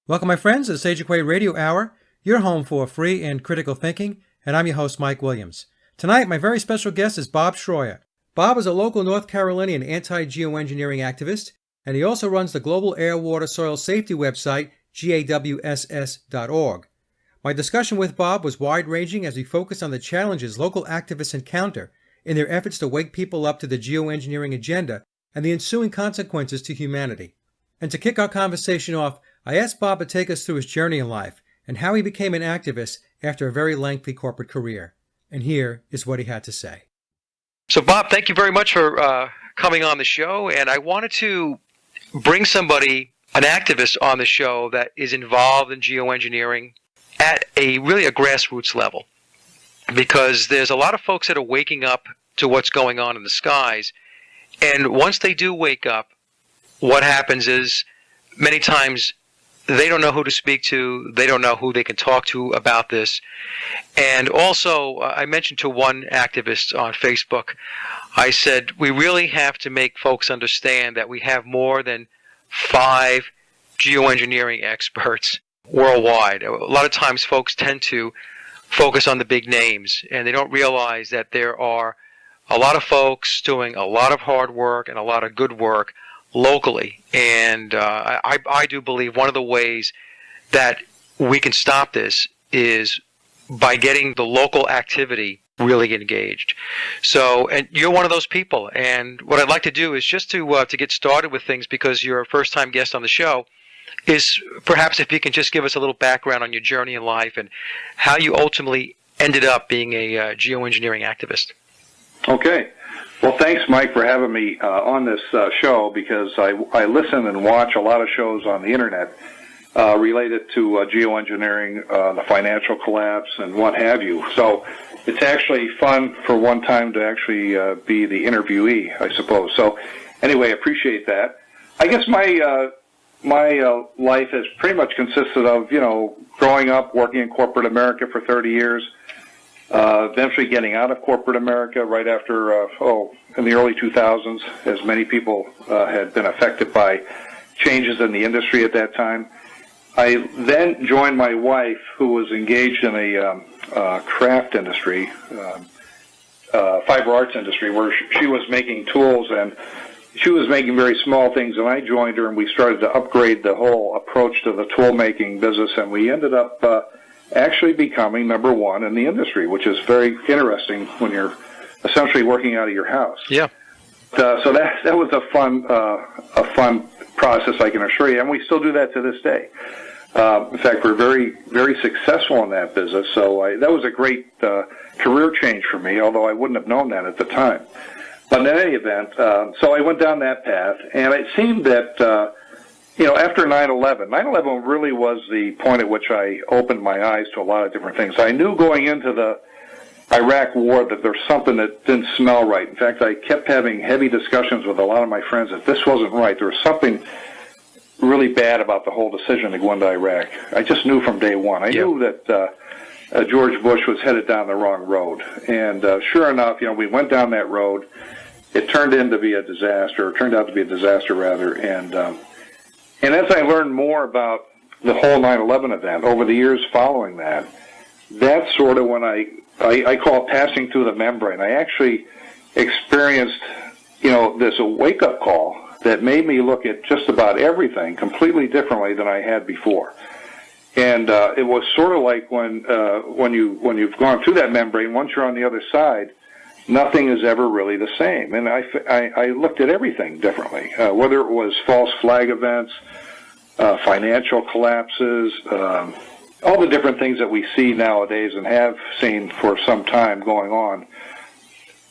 Welcome, my friends, to the Quay Radio Hour, your home for free and critical thinking, and I'm your host, Mike Williams. Tonight, my very special guest is Bob Shroyer. Bob is a local North Carolinian anti-geoengineering activist, and he also runs the global air, water, soil safety website, GAWSS.org. My discussion with Bob was wide-ranging as we focused on the challenges local activists encounter in their efforts to wake people up to the geoengineering agenda and the ensuing consequences to humanity. And to kick our conversation off, I asked Bob to take us through his journey in life and how he became an activist after a very lengthy corporate career. And here is what he had to say. So, Bob, thank you very much for coming on the show. And I wanted to bring somebody, an activist, on the show that is involved in geoengineering at a grassroots level. Because there's a lot of folks that are waking up to what's going on in the skies. And once they do wake up, what happens is many times they don't know who to speak to. They don't know who they can talk to about this. And also, I mentioned to one activist on Facebook, I said, we really have to make folks understand that we have more than 5 geoengineering experts worldwide. A lot of times folks tend to focus on the big names, and they don't realize that there are a lot of folks doing a lot of hard work and a lot of good work locally. And I do believe one of the ways that we can stop this is by getting the local activity really engaged. So, and you're one of those people. And what I'd like to do is just to get started with things, because you're a first-time guest on the show, is perhaps if you can just give us a little background on your journey in life and how you ultimately ended up being a geoengineering activist. Okay. Well, thanks, Mike, for having me on this show, because I listen and watch a lot of shows on the Internet related to geoengineering, the financial collapse, and what have you. So it's actually fun for one time to actually be the interviewee, I suppose. So anyway, I appreciate that. I guess my life has pretty much consisted of, growing up, working in corporate America for 30 years, eventually getting out of corporate America right after, in the early 2000s, as many people had been affected by changes in the industry at that time. I then joined my wife, who was engaged in a craft industry, fiber arts industry, where she was making tools, and she was making very small things, and I joined her, and we started to upgrade the whole approach to the tool-making business, and we ended up actually becoming number one in the industry, which is very interesting when you're essentially working out of your house. Yeah. So that was a fun process, I can assure you, and we still do that to this day. In fact, we're very, very successful in that business. So that was a great career change for me, although I wouldn't have known that at the time. But in any event, so I went down that path, and it seemed that after 9/11, 9/11 really was the point at which I opened my eyes to a lot of different things. I knew going into the Iraq war that there was something that didn't smell right. In fact, I kept having heavy discussions with a lot of my friends that this wasn't right. There was something really bad about the whole decision to go into Iraq. I just knew from day one. I knew that George Bush was headed down the wrong road. And sure enough, we went down that road. It turned out to be a disaster, rather. And as I learned more about the whole 9/11 event over the years following that, that's sort of when I call it passing through the membrane. I actually experienced, this wake-up call that made me look at just about everything completely differently than I had before. And it was sort of like when you've gone through that membrane, once you're on the other side, nothing is ever really the same. And I looked at everything differently, whether it was false flag events, financial collapses, all the different things that we see nowadays and have seen for some time going on.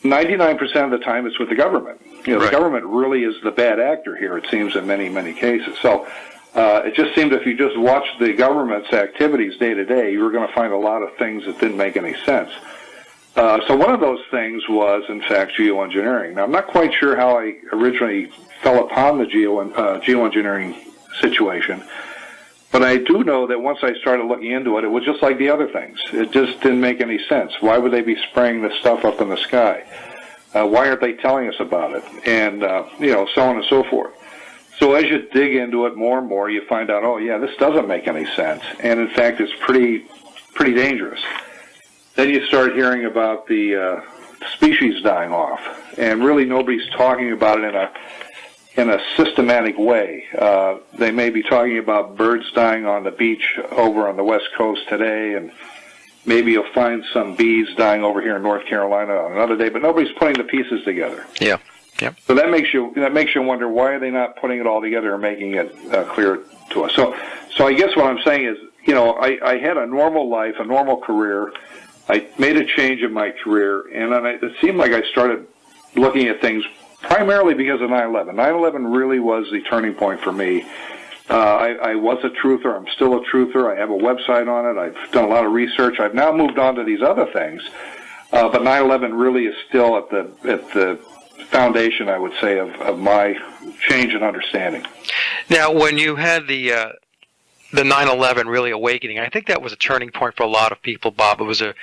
99% of the time it's with the government. Right. The government really is the bad actor here, it seems, in many, many cases. So it just seemed if you just watched the government's activities day to day, you were going to find a lot of things that didn't make any sense. So one of those things was, in fact, geoengineering. Now, I'm not quite sure how I originally fell upon the geoengineering situation, but I do know that once I started looking into it, it was just like the other things. It just didn't make any sense. Why would they be spraying this stuff up in the sky? Why aren't they telling us about it? And, so on and so forth. So as you dig into it more and more, you find out, oh yeah, this doesn't make any sense, and in fact, it's pretty dangerous. Then you start hearing about the species dying off, and really nobody's talking about it in a systematic way. They may be talking about birds dying on the beach over on the West Coast today, and maybe you'll find some bees dying over here in North Carolina on another day, but nobody's putting the pieces together. Yeah. Yep. So that makes you wonder, why are they not putting it all together and making it clear to us? So I guess what I'm saying is, I had a normal life, a normal career. I made a change in my career, and then it seemed like I started looking at things primarily because of 9/11. 9/11 really was the turning point for me. I was a truther. I'm still a truther. I have a website on it. I've done a lot of research. I've now moved on to these other things, but 9/11 really is still at the foundation, I would say, of my change in understanding. Now, when you had the 9/11 really awakening, I think that was a turning point for a lot of people, Bob. It was a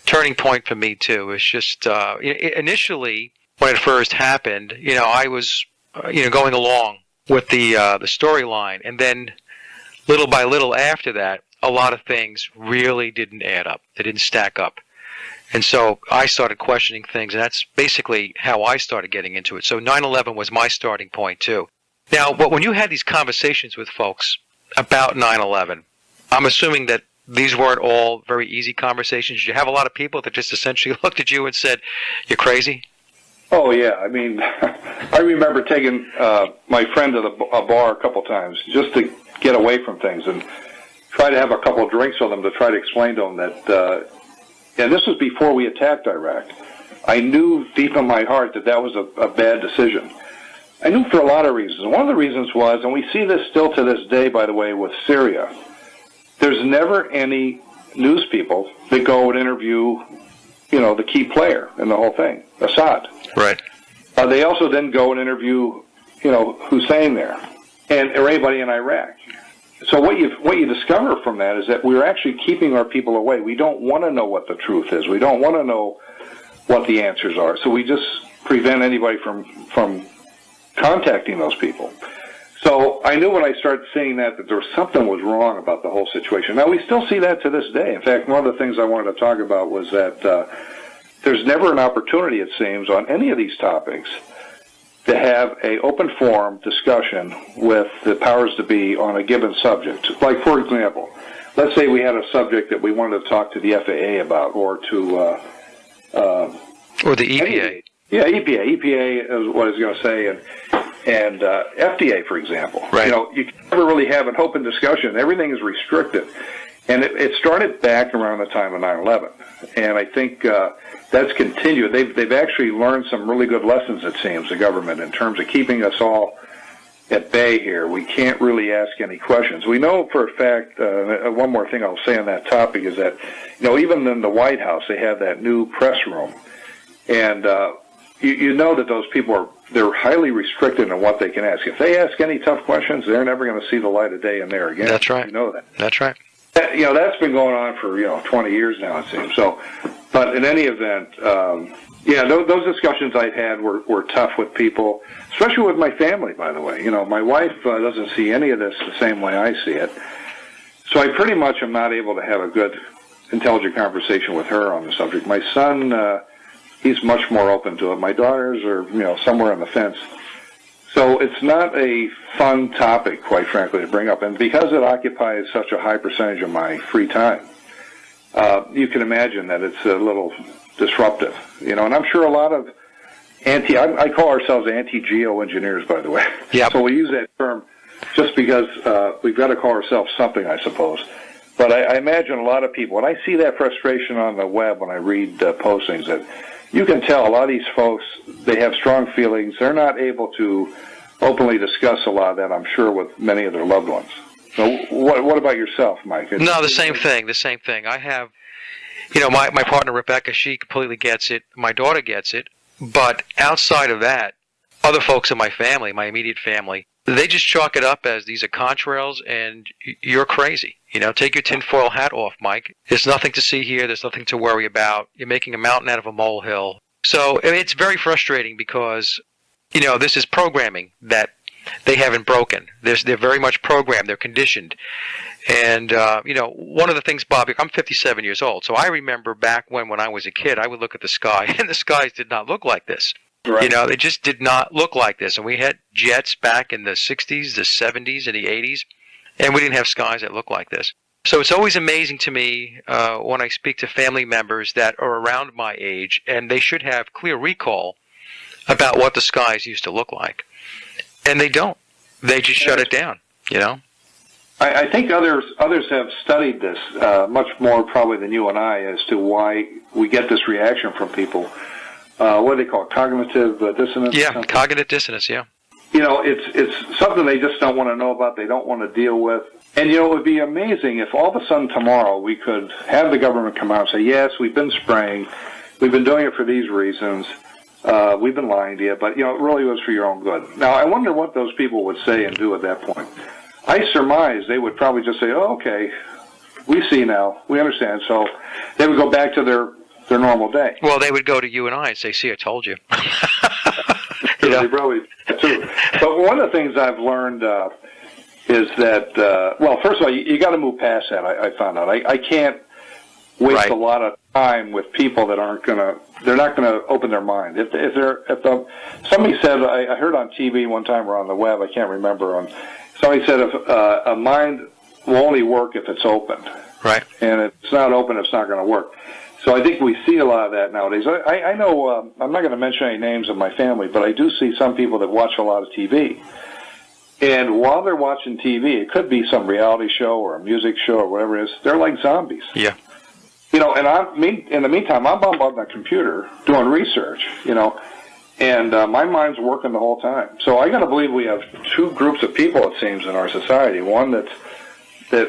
turning point for me too. It's just initially when it first happened, I was going along with the storyline, and then little by little after that, a lot of things really didn't add up. They didn't stack up. And so I started questioning things, and that's basically how I started getting into it. So 9/11 was my starting point, too. Now, but when you had these conversations with folks about 9/11, I'm assuming that these weren't all very easy conversations. Did you have a lot of people that just essentially looked at you and said, "You're crazy"? Oh, yeah. I mean, I remember taking my friend to a bar a couple times just to get away from things and try to have a couple of drinks with them to try to explain to them that, and this was before we attacked Iraq. I knew deep in my heart that was a bad decision. I knew for a lot of reasons. One of the reasons was, and we see this still to this day, by the way, with Syria, there's never any news people that go and interview, the key player in the whole thing, Assad. Right. They also then go and interview, Hussein there, or anybody in Iraq. So what you discover from that is that we're actually keeping our people away. We don't want to know what the truth is. We don't want to know what the answers are. So we just prevent anybody from contacting those people. So I knew when I started seeing that there was something was wrong about the whole situation. Now, we still see that to this day. In fact, one of the things I wanted to talk about was that there's never an opportunity, it seems, on any of these topics to have an open forum discussion with the powers to be on a given subject. Like, for example, let's say we had a subject that we wanted to talk to the FAA about, or to... or the EPA. EPA is what I was going to say, and FDA, for example. Right. You can never really have an open discussion. Everything is restricted. And it started back around the time of 9/11. And I think that's continued. They've actually learned some really good lessons, it seems, the government, in terms of keeping us all at bay here. We can't really ask any questions. We know for a fact, one more thing I'll say on that topic is that, even in the White House, they have that new press room. And you know that those people they're highly restricted in what they can ask. If they ask any tough questions, they're never going to see the light of day in there again. That's right. You know that. That's right. That's been going on for 20 years now, it seems. So, but in any event, those discussions I've had were tough with people, especially with my family. By the way, my wife doesn't see any of this the same way I see it. So I pretty much am not able to have a good, intelligent conversation with her on the subject. My son, he's much more open to it. My daughters are somewhere on the fence. So it's not a fun topic, quite frankly, to bring up. And because it occupies such a high percentage of my free time, you can imagine that it's a little disruptive. And I'm sure a lot of I call ourselves anti-geoengineers, by the way. Yep. So we use that term just because we've got to call ourselves something, I suppose. But I imagine a lot of people, and I see that frustration on the web when I read postings, that you can tell a lot of these folks, they have strong feelings. They're not able to openly discuss a lot of that, I'm sure, with many of their loved ones. So what about yourself, Mike? No, the same thing. I have, my partner, Rebecca, she completely gets it. My daughter gets it. But outside of that, other folks in my family, my immediate family, they just chalk it up as these are contrails and you're crazy. Take your tinfoil hat off, Mike. There's nothing to see here. There's nothing to worry about. You're making a mountain out of a molehill. So it's very frustrating because, this is programming that they haven't broken. They're very much programmed. They're conditioned. And, one of the things, Bob, I'm 57 years old, so I remember back when I was a kid, I would look at the sky, and the skies did not look like this. Right. They just did not look like this. And we had jets back in the 60s, the 70s, and the 80s, and we didn't have skies that looked like this. So it's always amazing to me when I speak to family members that are around my age, and they should have clear recall about what the skies used to look like. And they don't. They just shut it down, I think others have studied this much more probably than you and I as to why we get this reaction from people. What do they call it? Cognitive dissonance? Yeah, cognitive dissonance, yeah. It's something they just don't want to know about, they don't want to deal with. And, it would be amazing if all of a sudden tomorrow we could have the government come out and say, yes, we've been spraying, we've been doing it for these reasons, we've been lying to you, but, it really was for your own good. Now, I wonder what those people would say and do at that point. I surmise they would probably just say, oh, okay, we see now, we understand, so they would go back to their normal day. Well, they would go to you and I and say, see, I told you. They probably too. But one of the things I've learned is that, first of all, you got to move past that. I found out I can't waste a lot of time with people that they're not gonna open their mind. Somebody said, I heard on TV one time or on the web, I can't remember. Somebody said if a mind will only work if it's open. Right. And if it's not open, it's not going to work. So I think we see a lot of that nowadays. I know, I'm not going to mention any names of my family, but I do see some people that watch a lot of TV. And while they're watching TV, it could be some reality show or a music show or whatever it is, they're like zombies. Yeah. And in the meantime, I'm on the computer doing research, and my mind's working the whole time. So I got to believe we have two groups of people, it seems, in our society. One that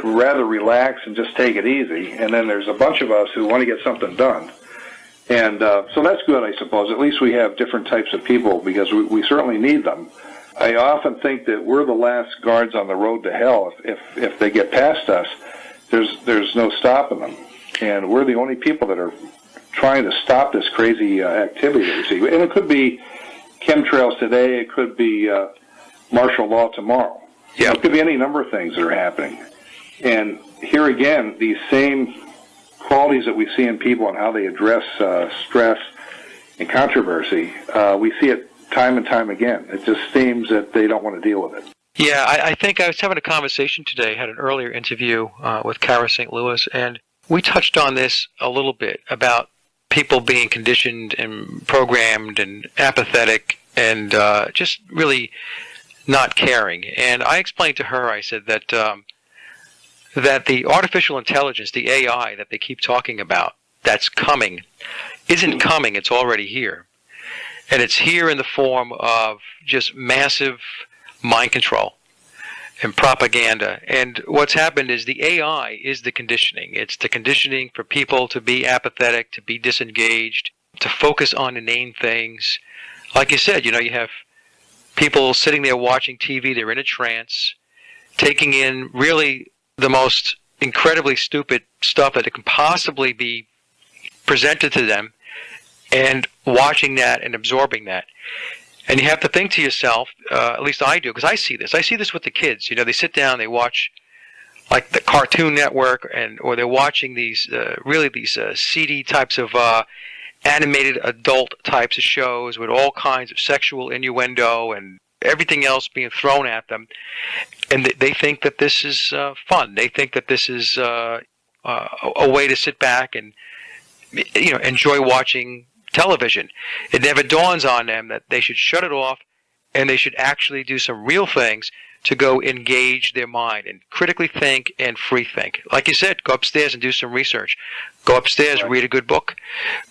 rather relax and just take it easy, and then there's a bunch of us who want to get something done. And so that's good, I suppose. At least we have different types of people because we certainly need them. I often think that we're the last guards on the road to hell. If they get past us, there's no stopping them. And we're the only people that are trying to stop this crazy activity that we see. And it could be chemtrails today. It could be martial law tomorrow. Yeah. It could be any number of things that are happening. And here again, these same qualities that we see in people and how they address stress and controversy, we see it time and time again. It just seems that they don't want to deal with it. Yeah, I think I was having a conversation today, had an earlier interview with Kara St. Louis, and we touched on this a little bit about people being conditioned and programmed and apathetic and just really not caring. And I explained to her, I said that that the artificial intelligence, the AI that they keep talking about, that's coming, isn't coming, it's already here. And it's here in the form of just massive mind control and propaganda. And what's happened is the AI is the conditioning. It's the conditioning for people to be apathetic, to be disengaged, to focus on inane things. Like you said, you have people sitting there watching TV, they're in a trance, taking in really the most incredibly stupid stuff that it can possibly be presented to them, and watching that and absorbing that. And you have to think to yourself, at least I do, because I see this with the kids. They sit down, they watch like the Cartoon Network, or they're watching these seedy types of animated adult types of shows with all kinds of sexual innuendo and everything else being thrown at them, and they think that this is fun. They think that this is a way to sit back and enjoy watching television. It never dawns on them that they should shut it off and they should actually do some real things to go engage their mind and critically think and free think. Like you said, go upstairs and do some research. Go upstairs, read a good book.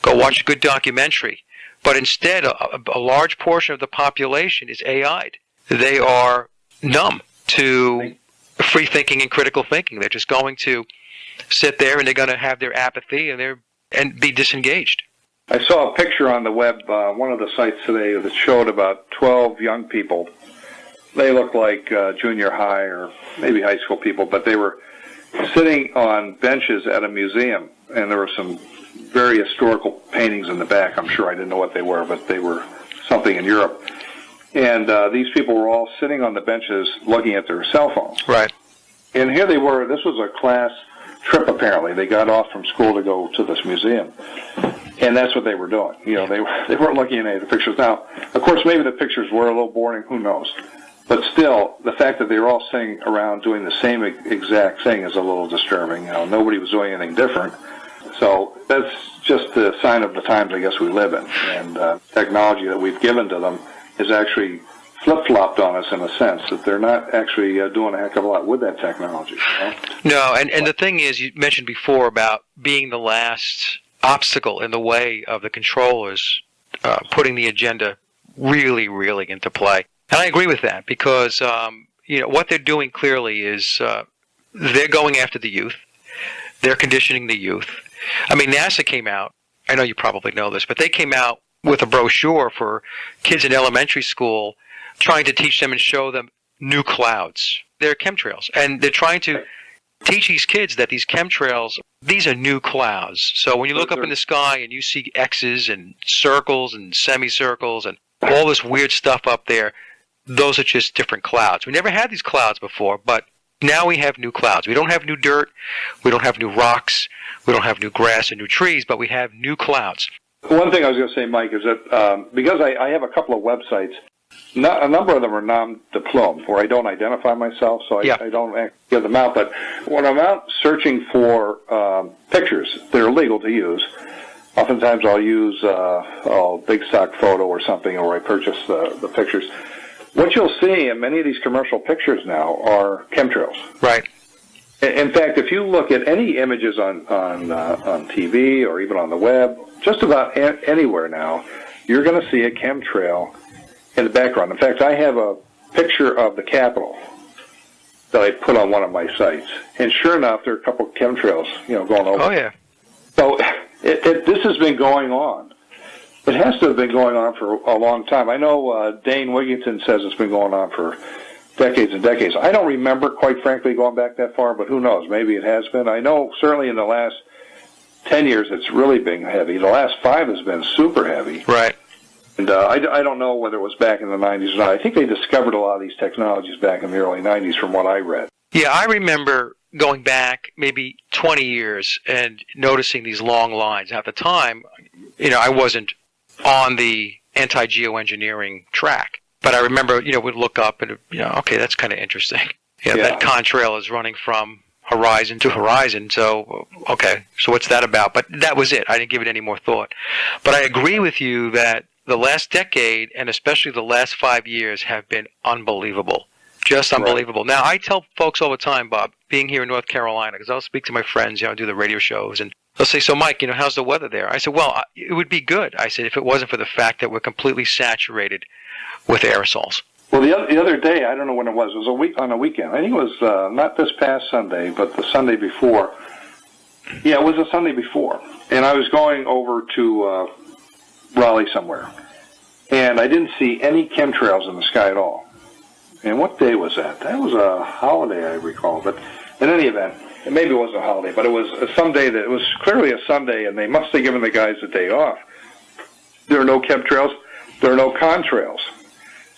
Go watch a good documentary. But instead, a large portion of the population is AI'd. They are numb to free thinking and critical thinking. They're just going to sit there and they're going to have their apathy and be disengaged. I saw a picture on the web, one of the sites today, that showed about 12 young people. They looked like junior high or maybe high school people, but they were sitting on benches at a museum, and there were some very historical paintings in the back. I'm sure I didn't know what they were, but they were something in Europe. And these people were all sitting on the benches looking at their cell phones. Right. And here they were. This was a class trip, apparently. They got off from school to go to this museum. And that's what they were doing. You know, they weren't looking at any of the pictures. Now, of course, maybe the pictures were a little boring. Who knows? But still, the fact that they were all sitting around doing the same exact thing is a little disturbing. You know, nobody was doing anything different. So that's just a sign of the times, I guess, we live in. And technology that we've given to them is actually flip-flopped on us in a sense, that they're not actually doing a heck of a lot with that technology. You know? No, and the thing is, you mentioned before about being the last obstacle in the way of the controllers putting the agenda really, really into play. And I agree with that because, what they're doing clearly is they're going after the youth. They're conditioning the youth. I mean, NASA came out, I know you probably know this, but they came out with a brochure for kids in elementary school trying to teach them and show them new clouds. They're chemtrails. And they're trying to teach these kids that these chemtrails, these are new clouds. So when you look up in the sky and you see X's and circles and semicircles and all this weird stuff up there, those are just different clouds. We never had these clouds before, but now we have new clouds. We don't have new dirt. We don't have new rocks. We don't have new grass and new trees, but we have new clouds. One thing I was going to say, Mike, is that because I have a couple of websites, a number of them are non-diplomed, where I don't identify myself, so I don't give them out. But when I'm out searching for pictures that are legal to use, oftentimes I'll use a big stock photo or something, or I purchase the pictures. What you'll see in many of these commercial pictures now are chemtrails. Right. In fact, if you look at any images on TV or even on the web, just about anywhere now, you're going to see a chemtrail in the background. In fact, I have a picture of the Capitol that I put on one of my sites, and sure enough, there are a couple of chemtrails, going over. Oh yeah. So this has been going on. It has to have been going on for a long time. I know Dane Wigington says it's been going on for decades and decades. I don't remember, quite frankly, going back that far, but who knows? Maybe it has been. I know certainly in the last 10 years it's really been heavy. The last 5 has been super heavy. Right. And I don't know whether it was back in the 90s or not. I think they discovered a lot of these technologies back in the early 90s from what I read. Yeah, I remember going back maybe 20 years and noticing these long lines. At the time, I wasn't on the anti-geoengineering track. But I remember, we'd look up and, okay, that's kind of interesting. That contrail is running from horizon to horizon. So, okay, so what's that about? But that was it. I didn't give it any more thought. But I agree with you that the last decade, and especially the last 5 years, have been unbelievable. Just unbelievable. Right. Now, I tell folks all the time, Bob, being here in North Carolina, because I'll speak to my friends, do the radio shows, and they'll say, so Mike, how's the weather there? I said, well, it would be good. I said, if it wasn't for the fact that we're completely saturated with aerosols. Well, the other day, I don't know when it was on a weekend. I think it was not this past Sunday, but the Sunday before. Yeah, it was the Sunday before. And I was going over to Raleigh somewhere, and I didn't see any chemtrails in the sky at all. And what day was that? That was a holiday, I recall. But in any event, maybe it wasn't a holiday, but it was some day that it was clearly a Sunday, and they must have given the guys a day off. There are no chemtrails. There are no contrails.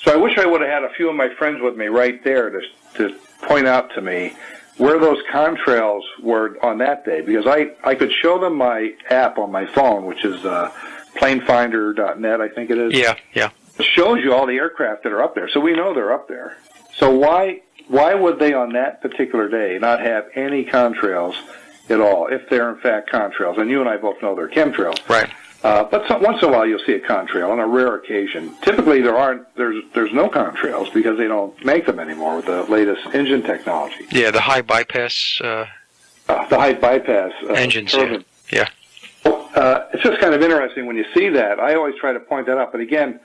So I wish I would have had a few of my friends with me right there to point out to me where those contrails were on that day, because I could show them my app on my phone, which is planefinder.net, I think it is. Yeah. It shows you all the aircraft that are up there, so we know they're up there. So why would they on that particular day not have any contrails at all, if they're in fact contrails? And you and I both know they're chemtrails. Right. But once in a while you'll see a contrail on a rare occasion. Typically there's no contrails because they don't make them anymore with the latest engine technology. Yeah, the high bypass. The high bypass engines. Yeah. It's just kind of interesting when you see that. I always try to point that out, but again,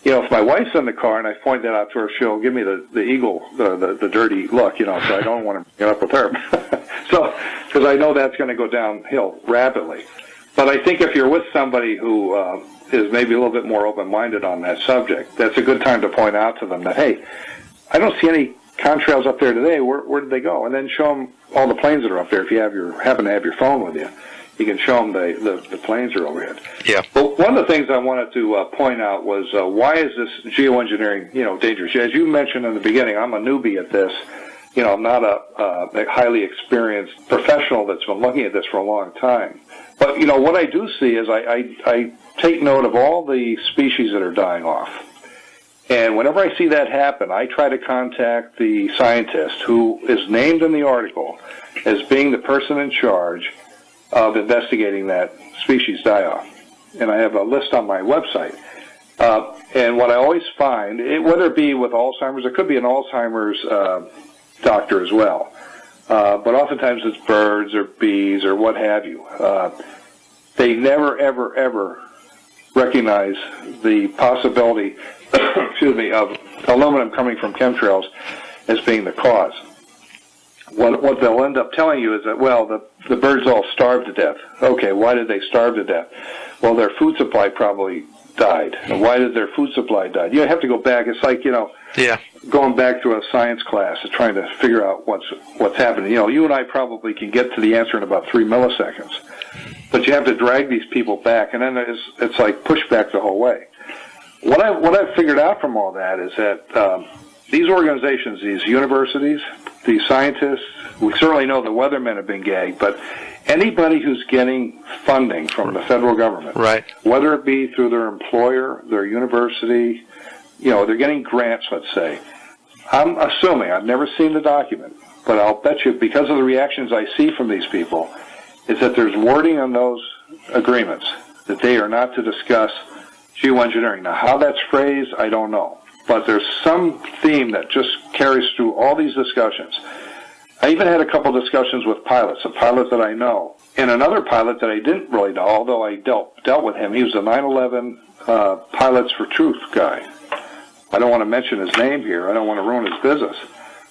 if my wife's in the car and I point that out to her, she'll give me the eagle, the dirty look, so I don't want to get up with her. So, because I know that's going to go downhill rapidly. But I think if you're with somebody who is maybe a little bit more open-minded on that subject, that's a good time to point out to them that, hey, I don't see any contrails up there today, where did they go? And then show them all the planes that are up there. If you happen to have your phone with you, you can show them the planes are overhead. Yeah. But one of the things I wanted to point out was why is this geoengineering, dangerous? As you mentioned in the beginning, I'm a newbie at this. I'm not a highly experienced professional that's been looking at this for a long time. But, what I do see is I take note of all the species that are dying off. And whenever I see that happen, I try to contact the scientist who is named in the article as being the person in charge of investigating that species die-off. And I have a list on my website. And what I always find, whether it be with Alzheimer's, it could be an Alzheimer's doctor as well. But oftentimes it's birds or bees or what have you. They never, ever, ever recognize the possibility, of aluminum coming from chemtrails as being the cause. What they'll end up telling you is that, the birds all starved to death. Okay, why did they starve to death? Well, their food supply probably died. And why did their food supply die? You have to go back. It's like, going back to a science class and trying to figure out what's happening. You and I probably can get to the answer in about 3 milliseconds. But you have to drag these people back, and then it's like pushback the whole way. What I've figured out from all that is that these organizations, these universities, these scientists, we certainly know the weathermen have been gagged, but anybody who's getting funding from the federal government, right, whether it be through their employer, their university, they're getting grants, let's say. I'm assuming, I've never seen the document, but I'll bet you because of the reactions I see from these people, is that there's wording on those agreements that they are not to discuss geoengineering. Now, how that's phrased, I don't know. But there's some theme that just carries through all these discussions. I even had a couple discussions with pilots, a pilot that I know, and another pilot that I didn't really know, although I dealt with him. He was a 9/11 Pilots for Truth guy. I don't want to mention his name here. I don't want to ruin his business,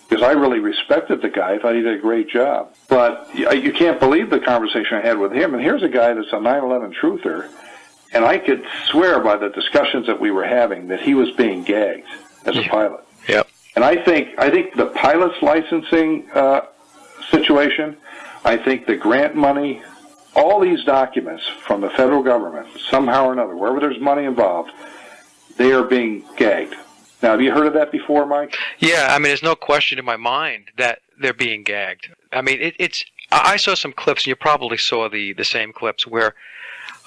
because I really respected the guy. I thought he did a great job. But you can't believe the conversation I had with him. And here's a guy that's a 9/11 truther, and I could swear by the discussions that we were having that he was being gagged as a pilot. Yep. And I think the pilot's licensing situation, I think the grant money, all these documents from the federal government, somehow or another, wherever there's money involved, they are being gagged. Now, have you heard of that before, Mike? Yeah, there's no question in my mind that they're being gagged. It's. I saw some clips, and you probably saw the same clips, where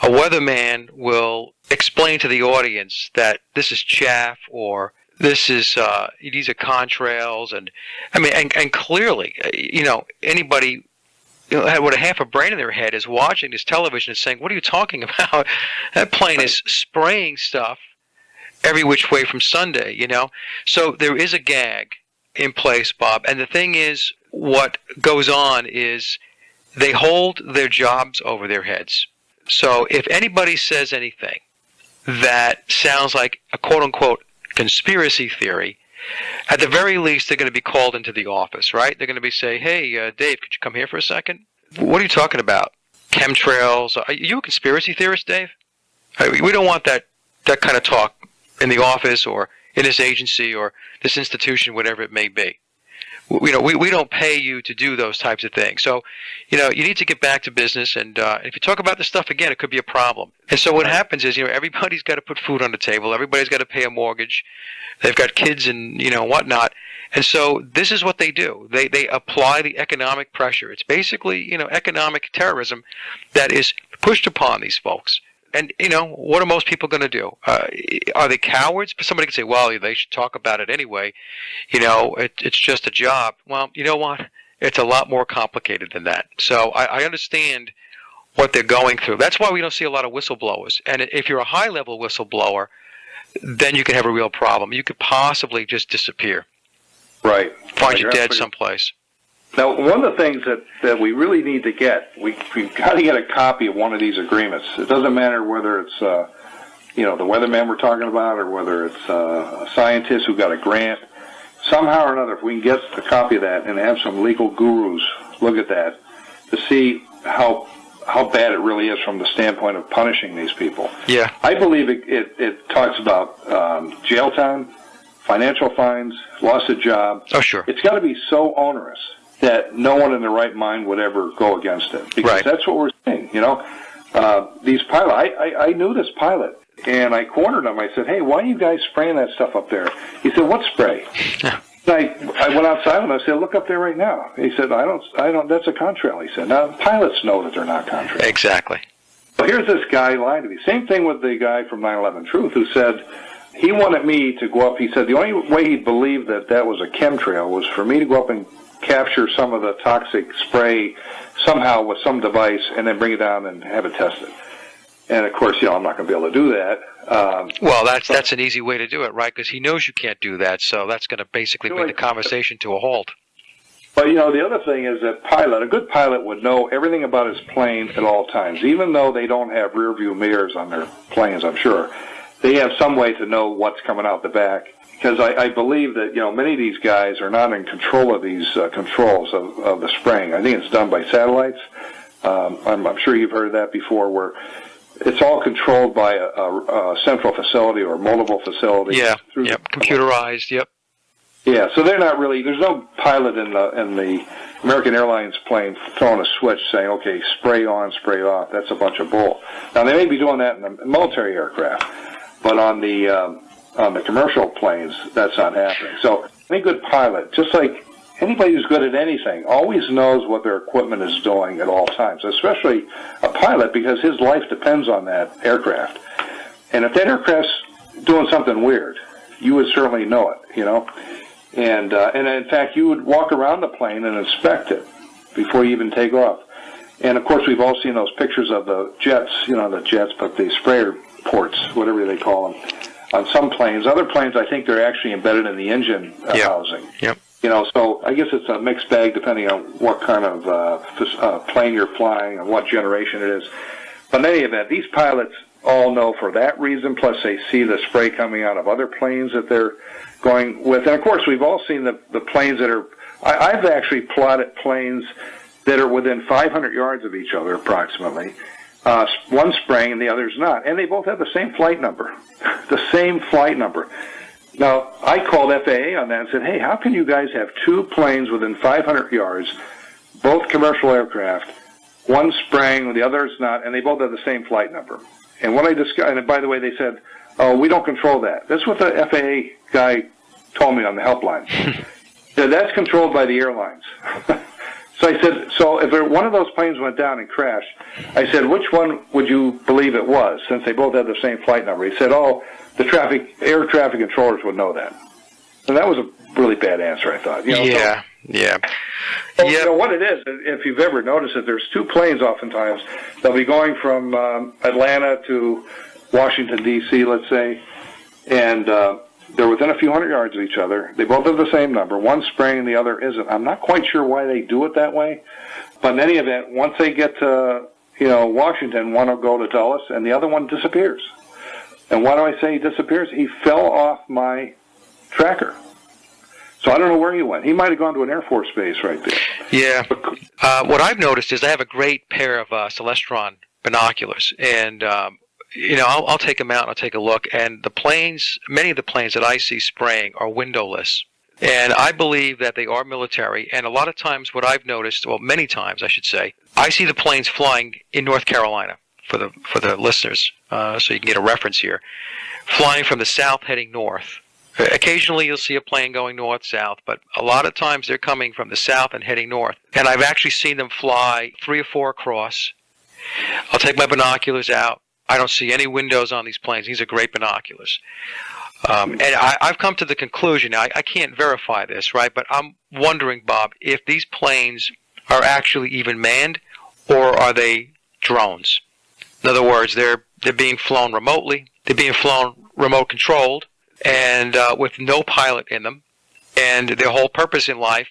a weatherman will explain to the audience that this is chaff, or this is these are contrails, and clearly, anybody with a half a brain in their head is watching this television and saying, "What are you talking about? That plane is spraying stuff every which way from Sunday." So there is a gag in place, Bob. And the thing is, what goes on is they hold their jobs over their heads. So if anybody says anything that sounds like a quote-unquote conspiracy theory, at the very least they're going to be called into the office, right? They're going to be saying, "Hey, Dave, could you come here for a second? What are you talking about? Chemtrails? Are you a conspiracy theorist, Dave?" We don't want that kind of talk in the office or in this agency or this institution, whatever it may be. We don't pay you to do those types of things. So, you need to get back to business. And if you talk about this stuff again, it could be a problem. And so what happens is, everybody's got to put food on the table. Everybody's got to pay a mortgage. They've got kids and, whatnot. And so this is what they do. They apply the economic pressure. It's basically, economic terrorism that is pushed upon these folks. And, what are most people going to do? Are they cowards? But somebody can say, well, they should talk about it anyway. It's just a job. Well, you know what? It's a lot more complicated than that. So I understand what they're going through. That's why we don't see a lot of whistleblowers. And if you're a high-level whistleblower, then you can have a real problem. You could possibly just disappear. Right. Find you dead someplace. Now, one of the things that we really need to get, we've got to get a copy of one of these agreements. It doesn't matter whether it's, the weatherman we're talking about or whether it's a scientist who got a grant. Somehow or another, if we can get a copy of that and have some legal gurus look at that to see how bad it really is from the standpoint of punishing these people. Yeah. I believe it talks about jail time financial fines, loss of job. Oh, sure. It's got to be so onerous that no one in their right mind would ever go against it, because Right. that's what we're seeing. These pilots. I knew this pilot, and I cornered him. I said, "Hey, why are you guys spraying that stuff up there?" He said, "What spray?" I went outside and I said, "Look up there right now." He said, "I don't. That's a contrail." He said, "Now pilots know that they're not contrail." Exactly. Well, here's this guy lying to me. Same thing with the guy from 9/11 Truth who said he wanted me to go up. He said the only way he believed that was a chemtrail was for me to go up and capture some of the toxic spray somehow with some device and then bring it down and have it tested. And of course, I'm not going to be able to do that. Well, that's an easy way to do it, right? Because he knows you can't do that, so that's going to basically bring the conversation to a halt. But the other thing is that a good pilot would know everything about his plane at all times, even though they don't have rear view mirrors on their planes, I'm sure. They have some way to know what's coming out the back. Because I believe that, many of these guys are not in control of these controls of the spraying. I think it's done by satellites. I'm sure you've heard of that before, where it's all controlled by a central facility or multiple facilities. Yeah, computerized, yep. Yeah, so they're not really, there's no pilot in the American Airlines plane throwing a switch saying, okay, spray on, spray off. That's a bunch of bull. Now, they may be doing that in the military aircraft, but on the commercial planes, that's not happening. So any good pilot, just like anybody who's good at anything, always knows what their equipment is doing at all times, especially a pilot, because his life depends on that aircraft. And if that aircraft's doing something weird, you would certainly know it, And in fact, you would walk around the plane and inspect it before you even take off. And of course, we've all seen those pictures of the jets, but the sprayer ports, whatever they call them, on some planes. Other planes, I think they're actually embedded in the engine housing. Yep. So I guess it's a mixed bag depending on what kind of plane you're flying and what generation it is. But in any event, these pilots all know for that reason, plus they see the spray coming out of other planes that they're going with. And of course, we've all seen the planes that are, I've actually plotted planes that are within 500 yards of each other approximately. One spraying and the other's not. And they both have the same flight number. The same flight number. Now, I called FAA on that and said, hey, how can you guys have two planes within 500 yards, both commercial aircraft, one spraying, the other is not, and they both have the same flight number? And what I discussed, and by the way, they said, oh, we don't control that. That's what the FAA guy told me on the helpline. That's controlled by the airlines. So I said, so if one of those planes went down and crashed, I said, which one would you believe it was, since they both had the same flight number? He said, oh, the air traffic controllers would know that. And that was a really bad answer, I thought. Yeah. Well, what it is, if you've ever noticed it, there's two planes oftentimes. They'll be going from Atlanta to Washington, D.C., let's say, and they're within a few hundred yards of each other. They both have the same number. One's spraying and the other isn't. I'm not quite sure why they do it that way, but in any event, once they get to Washington, one will go to Dulles, and the other one disappears. And why do I say he disappears? He fell off my tracker. So I don't know where he went. He might have gone to an Air Force base right there. Yeah. What I've noticed is I have a great pair of Celestron binoculars, and I'll take them out and I'll take a look. And many of the planes that I see spraying are windowless, and I believe that they are military. And a lot of times, what I've noticed, well, many times I should say, I see the planes flying in North Carolina for the listeners, so you can get a reference here, flying from the south heading north. Occasionally you'll see a plane going north-south, but a lot of times they're coming from the south and heading north. And I've actually seen them fly 3 or 4 across. I'll take my binoculars out. I don't see any windows on these planes. These are great binoculars. And I've come to the conclusion, I can't verify this, right, but I'm wondering, Bob, if these planes are actually even manned, or are they drones? In other words, they're being flown remotely. They're being flown remote-controlled, and with no pilot in them, and their whole purpose in life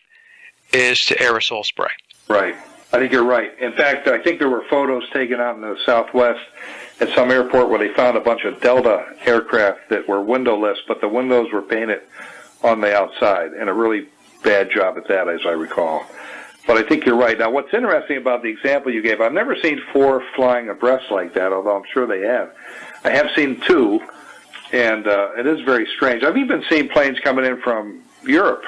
is to aerosol spray. Right. I think you're right. In fact, I think there were photos taken out in the Southwest at some airport where they found a bunch of Delta aircraft that were windowless, but the windows were painted on the outside, and a really bad job at that, as I recall. But I think you're right. Now, what's interesting about the example you gave, I've never seen 4 flying abreast like that, although I'm sure they have. I have seen 2. and it is very strange. I've even seen planes coming in from Europe,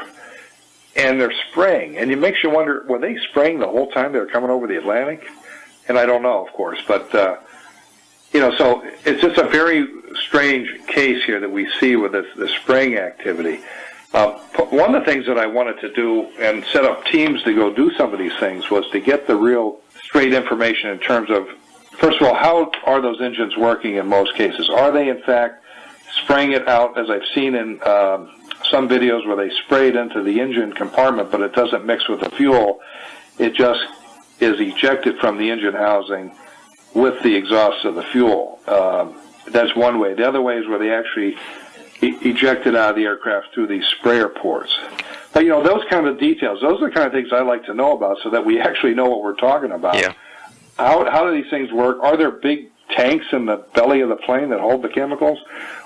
and they're spraying, and it makes you wonder, were they spraying the whole time they were coming over the Atlantic? And I don't know, of course, but, so it's just a very strange case here that we see with this spraying activity. One of the things that I wanted to do and set up teams to go do some of these things was to get the real straight information in terms of, first of all, how are those engines working in most cases? Are they, in fact, spraying it out, as I've seen in some videos where they spray it into the engine compartment, but it doesn't mix with the fuel. It just is ejected from the engine housing with the exhaust of the fuel. That's one way. The other way is where they actually eject it out of the aircraft through these sprayer ports. But, those kind of details, those are the kind of things I like to know about so that we actually know what we're talking about. Yeah. How do these things work? Are there big tanks in the belly of the plane that hold the chemicals,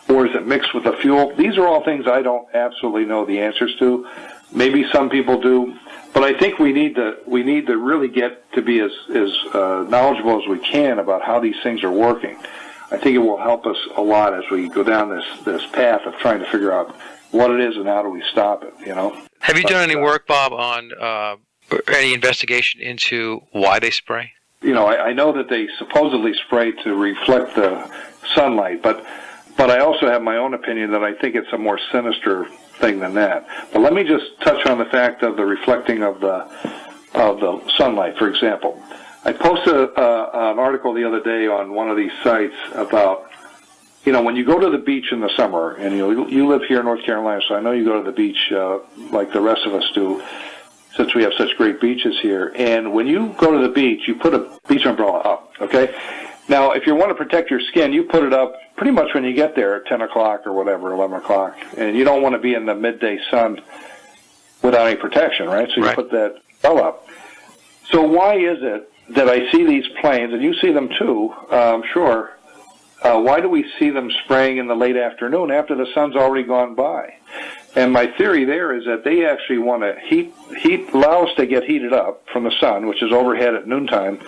or is it mixed with the fuel? These are all things I don't absolutely know the answers to. Maybe some people do, but I think we need to really get to be as knowledgeable as we can about how these things are working. I think it will help us a lot as we go down this path of trying to figure out what it is and how do we stop it. Have you done any work, Bob, on any investigation into why they spray? I know that they supposedly spray to reflect the sunlight, but I also have my own opinion that I think it's a more sinister thing than that. But let me just touch on the fact of the reflecting of the sunlight, for example. I posted an article the other day on one of these sites about, when you go to the beach in the summer, and you live here in North Carolina, so I know you go to the beach like the rest of us do, since we have such great beaches here. And when you go to the beach, you put a beach umbrella up, okay? Now, if you want to protect your skin, you put it up pretty much when you get there at 10 o'clock or whatever, 11 o'clock. And you don't want to be in the midday sun without any protection, right? So you put that umbrella up. So why is it that I see these planes, and you see them too, I'm sure, why do we see them spraying in the late afternoon after the sun's already gone by? And my theory there is that they actually want to allow us to get heated up from the sun, which is overhead at noontime,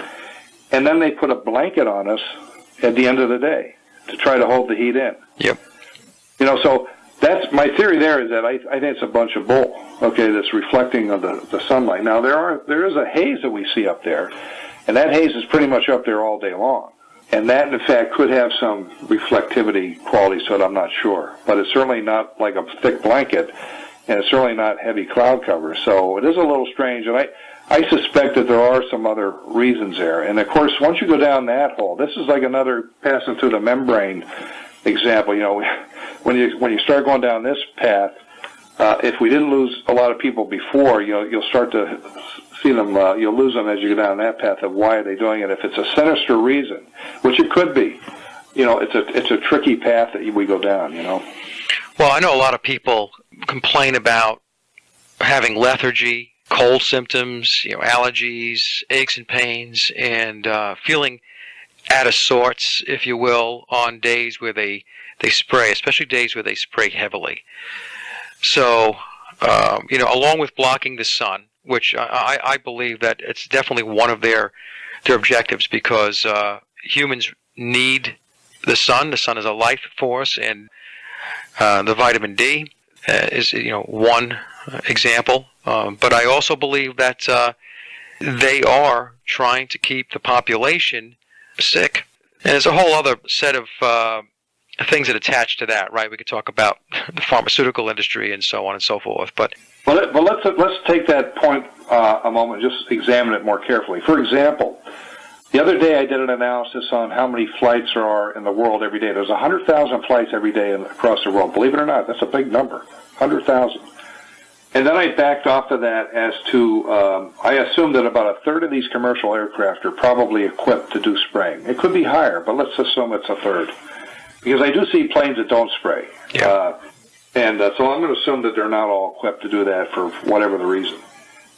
and then they put a blanket on us at the end of the day to try to hold the heat in. Yep. So that's my theory there is that I think it's a bunch of bull, okay, that's reflecting of the sunlight. Now, there is a haze that we see up there, and that haze is pretty much up there all day long. And that, in fact, could have some reflectivity qualities to it, I'm not sure. But it's certainly not like a thick blanket, and it's certainly not heavy cloud cover. So it is a little strange, and I suspect that there are some other reasons there. And, of course, once you go down that hole, this is like another passing through the membrane example. When you start going down this path, if we didn't lose a lot of people before, you'll start to see them, you'll lose them as you go down that path of why are they doing it. If it's a sinister reason, which it could be, it's a tricky path that we go down, Well, I know a lot of people complain about having lethargy, cold symptoms, allergies, aches and pains, and feeling out of sorts, if you will, on days where they spray, especially days where they spray heavily. So, along with blocking the sun, which I believe that it's definitely one of their objectives, because humans need the sun. The sun is a life force, and the vitamin D is one example. But I also believe that they are trying to keep the population sick. And there's a whole other set of things that attach to that, right? We could talk about the pharmaceutical industry and so on and so forth. But let's take that point a moment and just examine it more carefully. For example, the other day I did an analysis on how many flights there are in the world every day. There's 100,000 flights every day across the world. Believe it or not, that's a big number, 100,000. And then I backed off of that as to, I assumed that about a third of these commercial aircraft are probably equipped to do spraying. It could be higher, but let's assume it's a third. Because I do see planes that don't spray. Yeah. So I'm going to assume that they're not all equipped to do that for whatever the reason.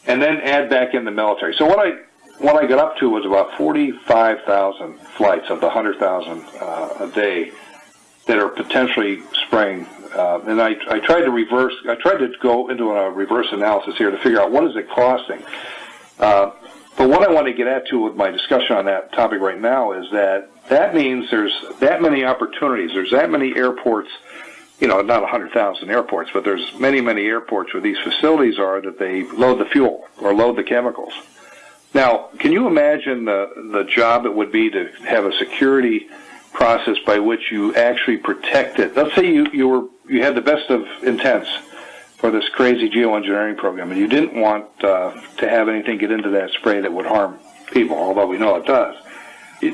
And then add back in the military. So what I got up to was about 45,000 flights of the 100,000 a day that are potentially spraying. And I tried to go into a reverse analysis here to figure out what is it costing. But what I want to get at to with my discussion on that topic right now is that means there's that many opportunities, there's that many airports, not 100,000 airports, but there's many, many airports where these facilities are that they load the fuel or load the chemicals. Now, can you imagine the job it would be to have a security process by which you actually protect it? Let's say you had the best of intents for this crazy geoengineering program, and you didn't want to have anything get into that spray that would harm people, although we know it does.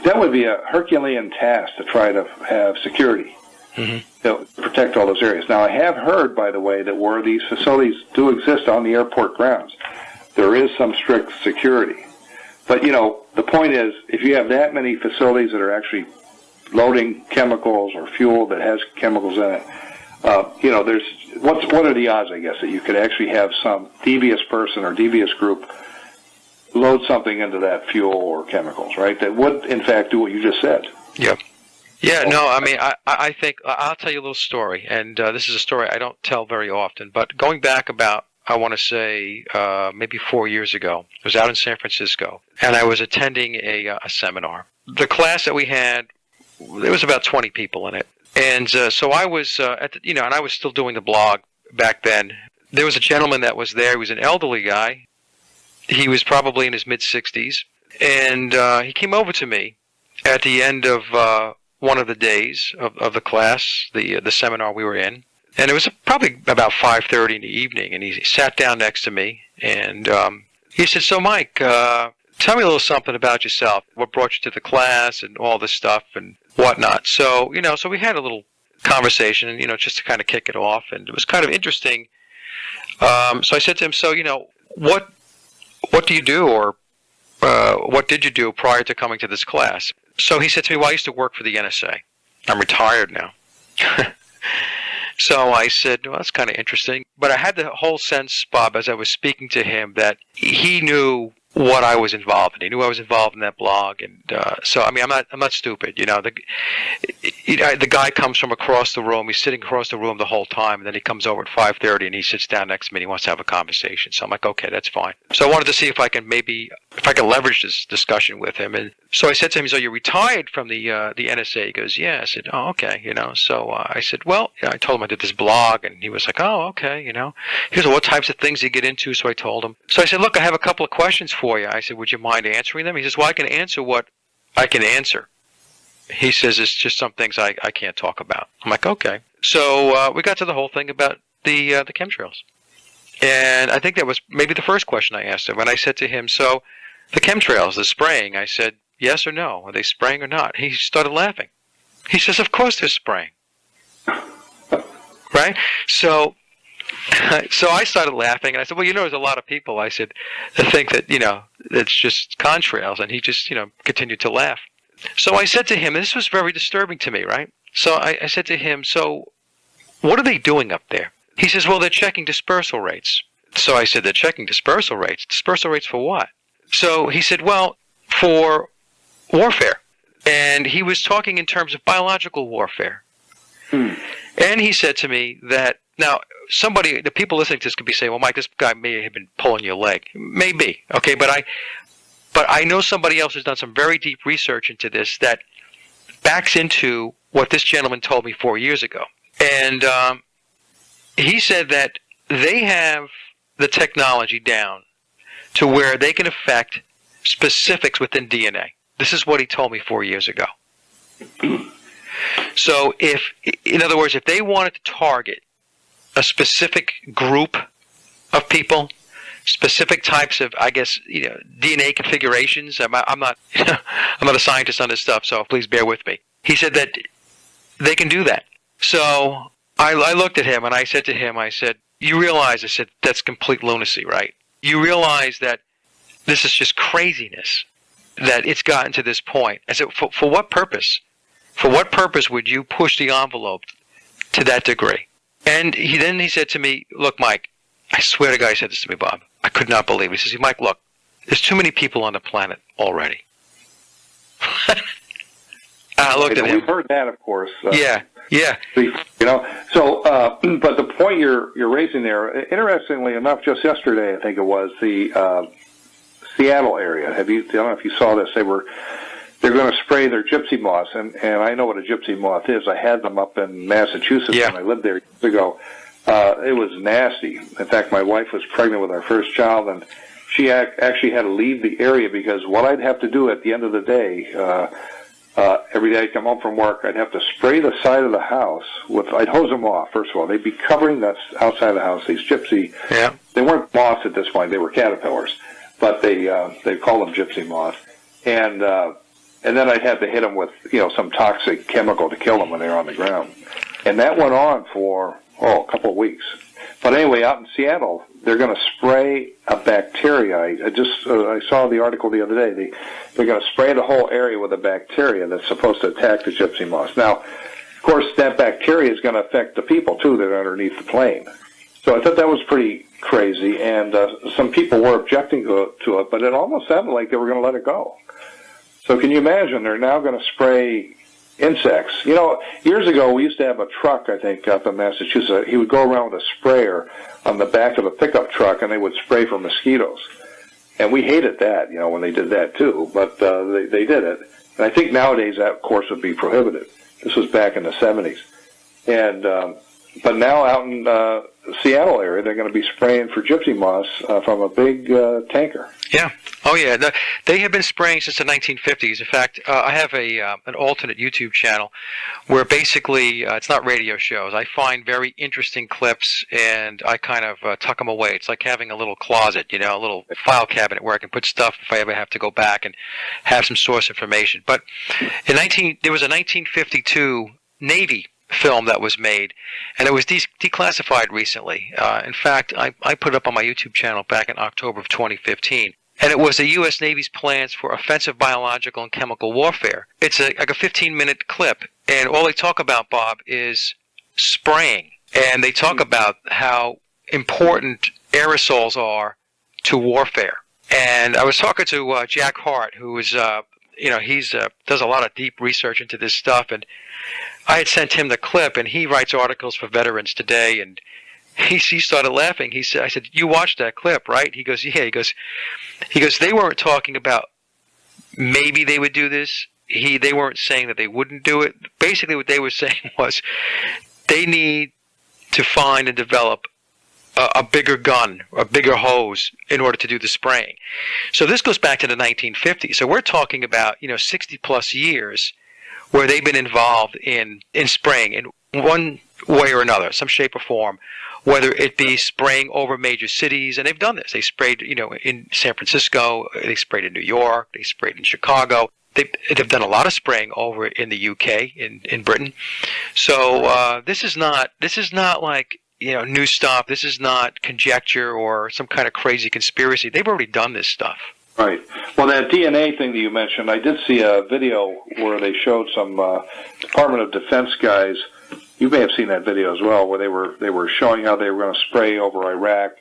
That would be a Herculean task to try to have security to protect all those areas. Now, I have heard, by the way, that where these facilities do exist on the airport grounds, there is some strict security. But, the point is, if you have that many facilities that are actually loading chemicals or fuel that has chemicals in it, there's what are the odds, I guess, that you could actually have some devious person or devious group load something into that fuel or chemicals, right? That would, in fact, do what you just said. Yep. Yeah, no, I mean, I think, I'll tell you a little story, and this is a story I don't tell very often, but going back about, I want to say, maybe 4 years ago, I was out in San Francisco, and I was attending a seminar. The class that we had, there was about 20 people in it. And so I was, and I was still doing the blog back then. There was a gentleman that was there. He was an elderly guy. He was probably in his mid-60s. And he came over to me at the end of one of the days of the class, the seminar we were in. And it was probably about 5:30 in the evening. And he sat down next to me. And he said, "So, Mike, tell me a little something about yourself. What brought you to the class and all this stuff and whatnot." So, so we had a little conversation, just to kind of kick it off. And it was kind of interesting. So I said to him, "So, what do you do, or what did you do prior to coming to this class?" So he said to me, "Well, I used to work for the NSA. I'm retired now." So I said, "Well, that's kind of interesting." But I had the whole sense, Bob, as I was speaking to him, that he knew what I was involved in. He knew I was involved in that blog, and so I mean, I'm not stupid. The guy comes from across the room. He's sitting across the room the whole time, and then he comes over at 5:30, and he sits down next to me. And he wants to have a conversation. So I'm like, okay, that's fine. So I wanted to see if I can leverage this discussion with him. And so I said to him, "So you're retired from the NSA?" He goes, "Yeah." I said, "Oh, okay." So I said, "Well," I told him I did this blog, and he was like, "Oh, okay." He goes, "What types of things do you get into?" So I told him. So I said, "Look, I have a couple of questions for you." I said, "Would you mind answering them?" He says, "Well, I can answer what I can answer." He says, "It's just some things I can't talk about." I'm like, okay. So we got to the whole thing about the chemtrails. And I think that was maybe the first question I asked him. When I said to him, "So the chemtrails, the spraying," I said, "Yes or no? Are they spraying or not?" He started laughing. He says, "Of course they're spraying." Right? So I started laughing, and I said, "Well, there's a lot of people," I said, "that think that, it's just contrails." And he just, continued to laugh. So I said to him, and this was very disturbing to me, right? So I said to him, "So what are they doing up there?" He says, "Well, they're checking dispersal rates." So I said, "They're checking dispersal rates? Dispersal rates for what?" So he said, "Well, for warfare." And he was talking in terms of biological warfare. And he said to me that, now, the people listening to this could be saying, "Well, Mike, this guy may have been pulling your leg." Maybe, okay, but I know somebody else who's done some very deep research into this that backs into what this gentleman told me 4 years ago. And he said that they have the technology down to where they can affect specifics within DNA. This is what he told me 4 years ago. So in other words, if they wanted to target a specific group of people, specific types of, I guess, DNA configurations. I'm not a scientist on this stuff, so please bear with me. He said that they can do that. So I looked at him and I said to him, I said, "You realize," I said, "that's complete lunacy, right? You realize that this is just craziness, that it's gotten to this point." I said, for what purpose? For what purpose would you push the envelope to that degree? And he said to me, "Look, Mike," I swear to God, he said this to me, Bob. I could not believe it. He says, "Mike, look, there's too many people on the planet already." I looked at him. We've heard that, of course. Yeah. So, but the point you're raising there, interestingly enough, just yesterday, I think it was, the Seattle area. I don't know if you saw this. They're going to spray their gypsy moths, and I know what a gypsy moth is. I had them up in Massachusetts when I lived there years ago. It was nasty. In fact, my wife was pregnant with our first child, and she actually had to leave the area because what I'd have to do at the end of the day, every day I'd come home from work, I'd have to spray the side of the house I'd hose them off, first of all. They'd be covering the outside of the house, these gypsy, they weren't moths at this point, they were caterpillars, but they called them gypsy moths. And then I'd have to hit them with, some toxic chemical to kill them when they were on the ground. And that went on for, a couple of weeks. But anyway, out in Seattle, they're going to spray a bacteria. I saw the article the other day. They're going to spray the whole area with a bacteria that's supposed to attack the gypsy moths. Now, of course, that bacteria is going to affect the people, too, that are underneath the plane. So I thought that was pretty crazy, and some people were objecting to it, but it almost sounded like they were going to let it go. So can you imagine? They're now going to spray insects. Years ago, we used to have a truck, I think, up in Massachusetts. He would go around with a sprayer on the back of a pickup truck, and they would spray for mosquitoes. And we hated that, when they did that, too. But they did it. And I think nowadays that, of course, would be prohibited. This was back in the 70s. And but now out in the Seattle area, they're going to be spraying for gypsy moths from a big tanker. Yeah. Oh, yeah. They have been spraying since the 1950s. In fact, I have an alternate YouTube channel where basically it's not radio shows. I find very interesting clips, and I kind of tuck them away. It's like having a little closet, a little file cabinet where I can put stuff if I ever have to go back and have some source information. But there was a 1952 Navy film that was made, and it was declassified recently. In fact, I put it up on my YouTube channel back in October of 2015. And it was the U.S. Navy's plans for offensive biological and chemical warfare. It's like a 15-minute clip, and all they talk about, Bob, is spraying. And they talk about how important aerosols are to warfare. And I was talking to Jack Hart, who is, he's does a lot of deep research into this stuff, and I had sent him the clip, and he writes articles for Veterans Today, and he started laughing. I said, "You watched that clip, right?" He goes, "Yeah." He goes, "They weren't talking about maybe they would do this. They weren't saying that they wouldn't do it. Basically, what they were saying was they need to find and develop a bigger gun, a bigger hose in order to do the spraying." So this goes back to the 1950s. So we're talking about 60 plus years where they've been involved in spraying in one way or another, some shape or form, whether it be spraying over major cities, and they've done this. They sprayed, in San Francisco, they sprayed in New York, they sprayed in Chicago. They've done a lot of spraying over in the UK, in Britain. So this is not like new stuff. This is not conjecture or some kind of crazy conspiracy. They've already done this stuff. Right. Well, that DNA thing that you mentioned, I did see a video where they showed some Department of Defense guys. You may have seen that video as well, where they were showing how they were going to spray over Iraq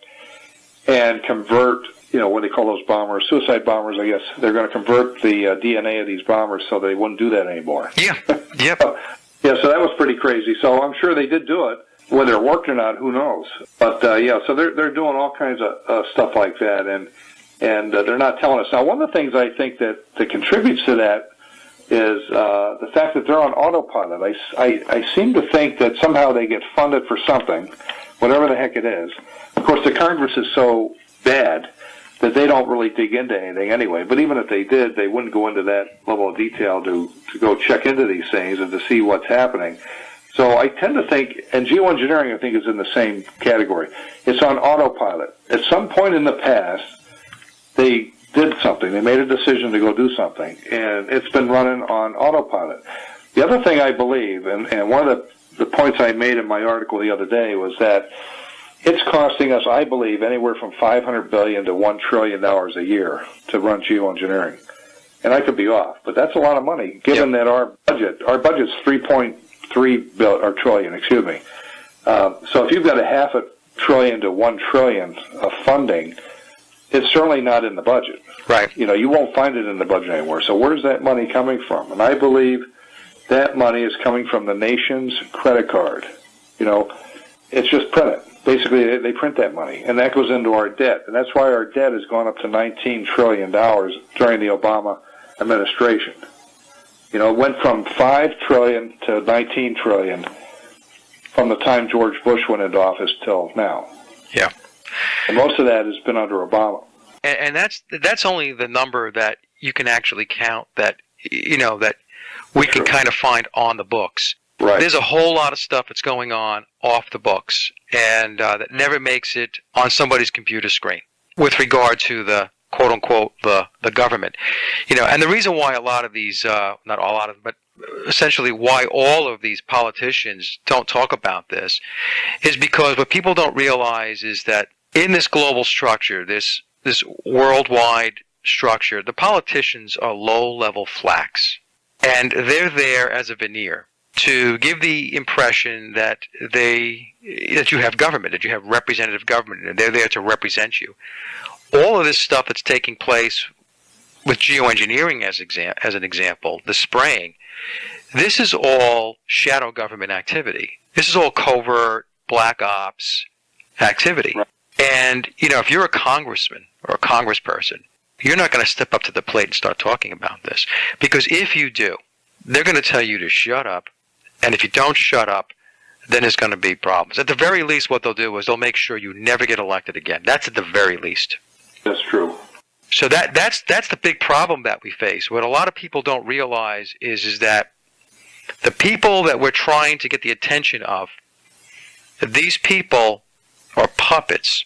and convert, what they call those bombers, suicide bombers, I guess. They're going to convert the DNA of these bombers so they wouldn't do that anymore. Yeah. Yep. Yeah. So that was pretty crazy. So I'm sure they did do it. Whether it worked or not, who knows? But so they're doing all kinds of stuff like that, and they're not telling us. Now, one of the things I think that contributes to that is the fact that they're on autopilot. I seem to think that somehow they get funded for something, whatever the heck it is. Of course, the Congress is so bad that they don't really dig into anything anyway. But even if they did, they wouldn't go into that level of detail to go check into these things and to see what's happening. So I tend to think, and geoengineering I think is in the same category. It's on autopilot. At some point in the past, they did something. They made a decision to go do something, and it's been running on autopilot. The other thing I believe, and one of the points I made in my article the other day was that it's costing us, I believe, anywhere from $500 billion to $1 trillion a year to run geoengineering. And I could be off, but that's a lot of money, given that our budget's $3.3 trillion, excuse me. So if you've got a $0.5 trillion to $1 trillion of funding, it's certainly not in the budget. Right. You won't find it in the budget anywhere. So where's that money coming from? And I believe that money is coming from the nation's credit card. It's just printed. basically they print that money, and that goes into our debt. And that's why our debt has gone up to $19 trillion during the Obama administration. It went from $5 trillion to $19 trillion from the time George Bush went into office till now. Yeah. And most of that has been under Obama. And that's only the number that you can actually count that that we can kind of find on the books. Right. There's a whole lot of stuff that's going on off the books, and that never makes it on somebody's computer screen with regard to the quote unquote the government. And the reason why a lot of these not a lot of them, but essentially why all of these politicians don't talk about this is because what people don't realize is that in this global structure, this worldwide structure, the politicians are low-level flacks, and they're there as a veneer to give the impression that you have government, that you have representative government, and they're there to represent you. All of this stuff that's taking place with geoengineering as an example, the spraying, this is all shadow government activity. This is all covert black ops activity. Right. And, if you're a congressman or a congressperson, you're not going to step up to the plate and start talking about this. Because if you do, they're going to tell you to shut up. And if you don't shut up, then there's going to be problems. At the very least, what they'll do is they'll make sure you never get elected again. That's at the very least. That's true. So that's the big problem that we face. What a lot of people don't realize is that the people that we're trying to get the attention of, these people are puppets.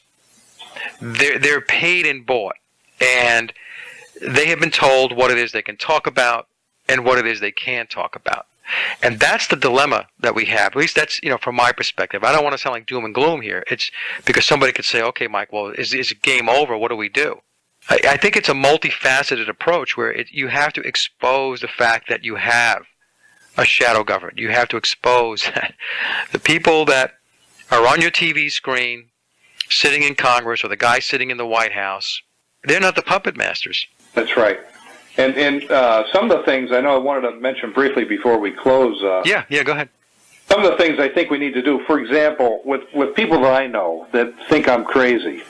They're paid and bought, and they have been told what it is they can talk about and what it is they can't talk about. And that's the dilemma that we have. At least that's, from my perspective. I don't want to sound like doom and gloom here. It's because somebody could say, okay, Mike, well, is it game over? What do we do? I think it's a multifaceted approach where you have to expose the fact that you have a shadow government. You have to expose that the people that are on your TV screen, sitting in Congress, or the guy sitting in the White House, they're not the puppet masters. That's right. And some of the things I know I wanted to mention briefly before we close. Yeah, go ahead. Some of the things I think we need to do, for example, with people that I know that think I'm crazy,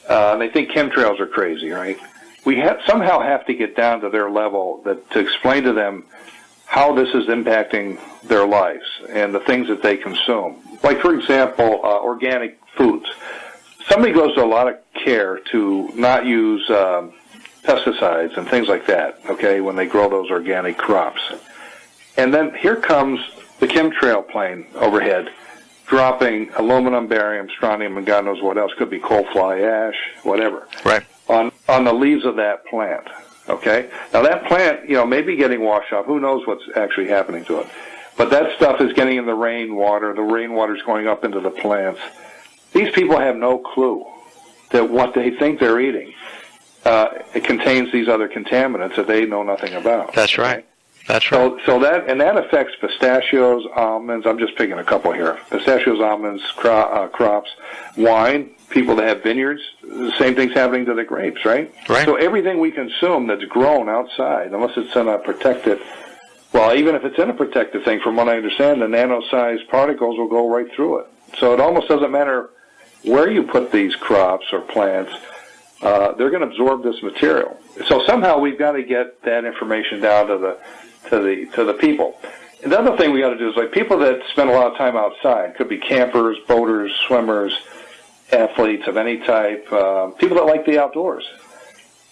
and they think chemtrails are crazy, right? We somehow have to get down to their level to explain to them how this is impacting their lives and the things that they consume. Like, for example, organic foods. Somebody goes to a lot of care to not use pesticides and things like that, okay, when they grow those organic crops. And then here comes the chemtrail plane overhead, dropping aluminum, barium, strontium, and God knows what else. Could be coal fly ash, whatever. Right. On the leaves of that plant, okay? Now, that plant, may be getting washed off. Who knows what's actually happening to it? But that stuff is getting in the rainwater. The rainwater is going up into the plants. These people have no clue that what they think they're eating it contains these other contaminants that they know nothing about. That's right. Okay? That's right. So that affects pistachios, almonds. I'm just picking a couple here. Pistachios, almonds, crops, wine. People that have vineyards. The same thing's happening to the grapes, right? Right. So everything we consume that's grown outside, unless it's in a protected. Well, even if it's in a protected thing, from what I understand, the nano-sized particles will go right through it. So it almost doesn't matter where you put these crops or plants. They're going to absorb this material. So somehow we've got to get that information down to the people. And the other thing we got to do is, like, people that spend a lot of time outside, could be campers, boaters, swimmers, athletes of any type, people that like the outdoors.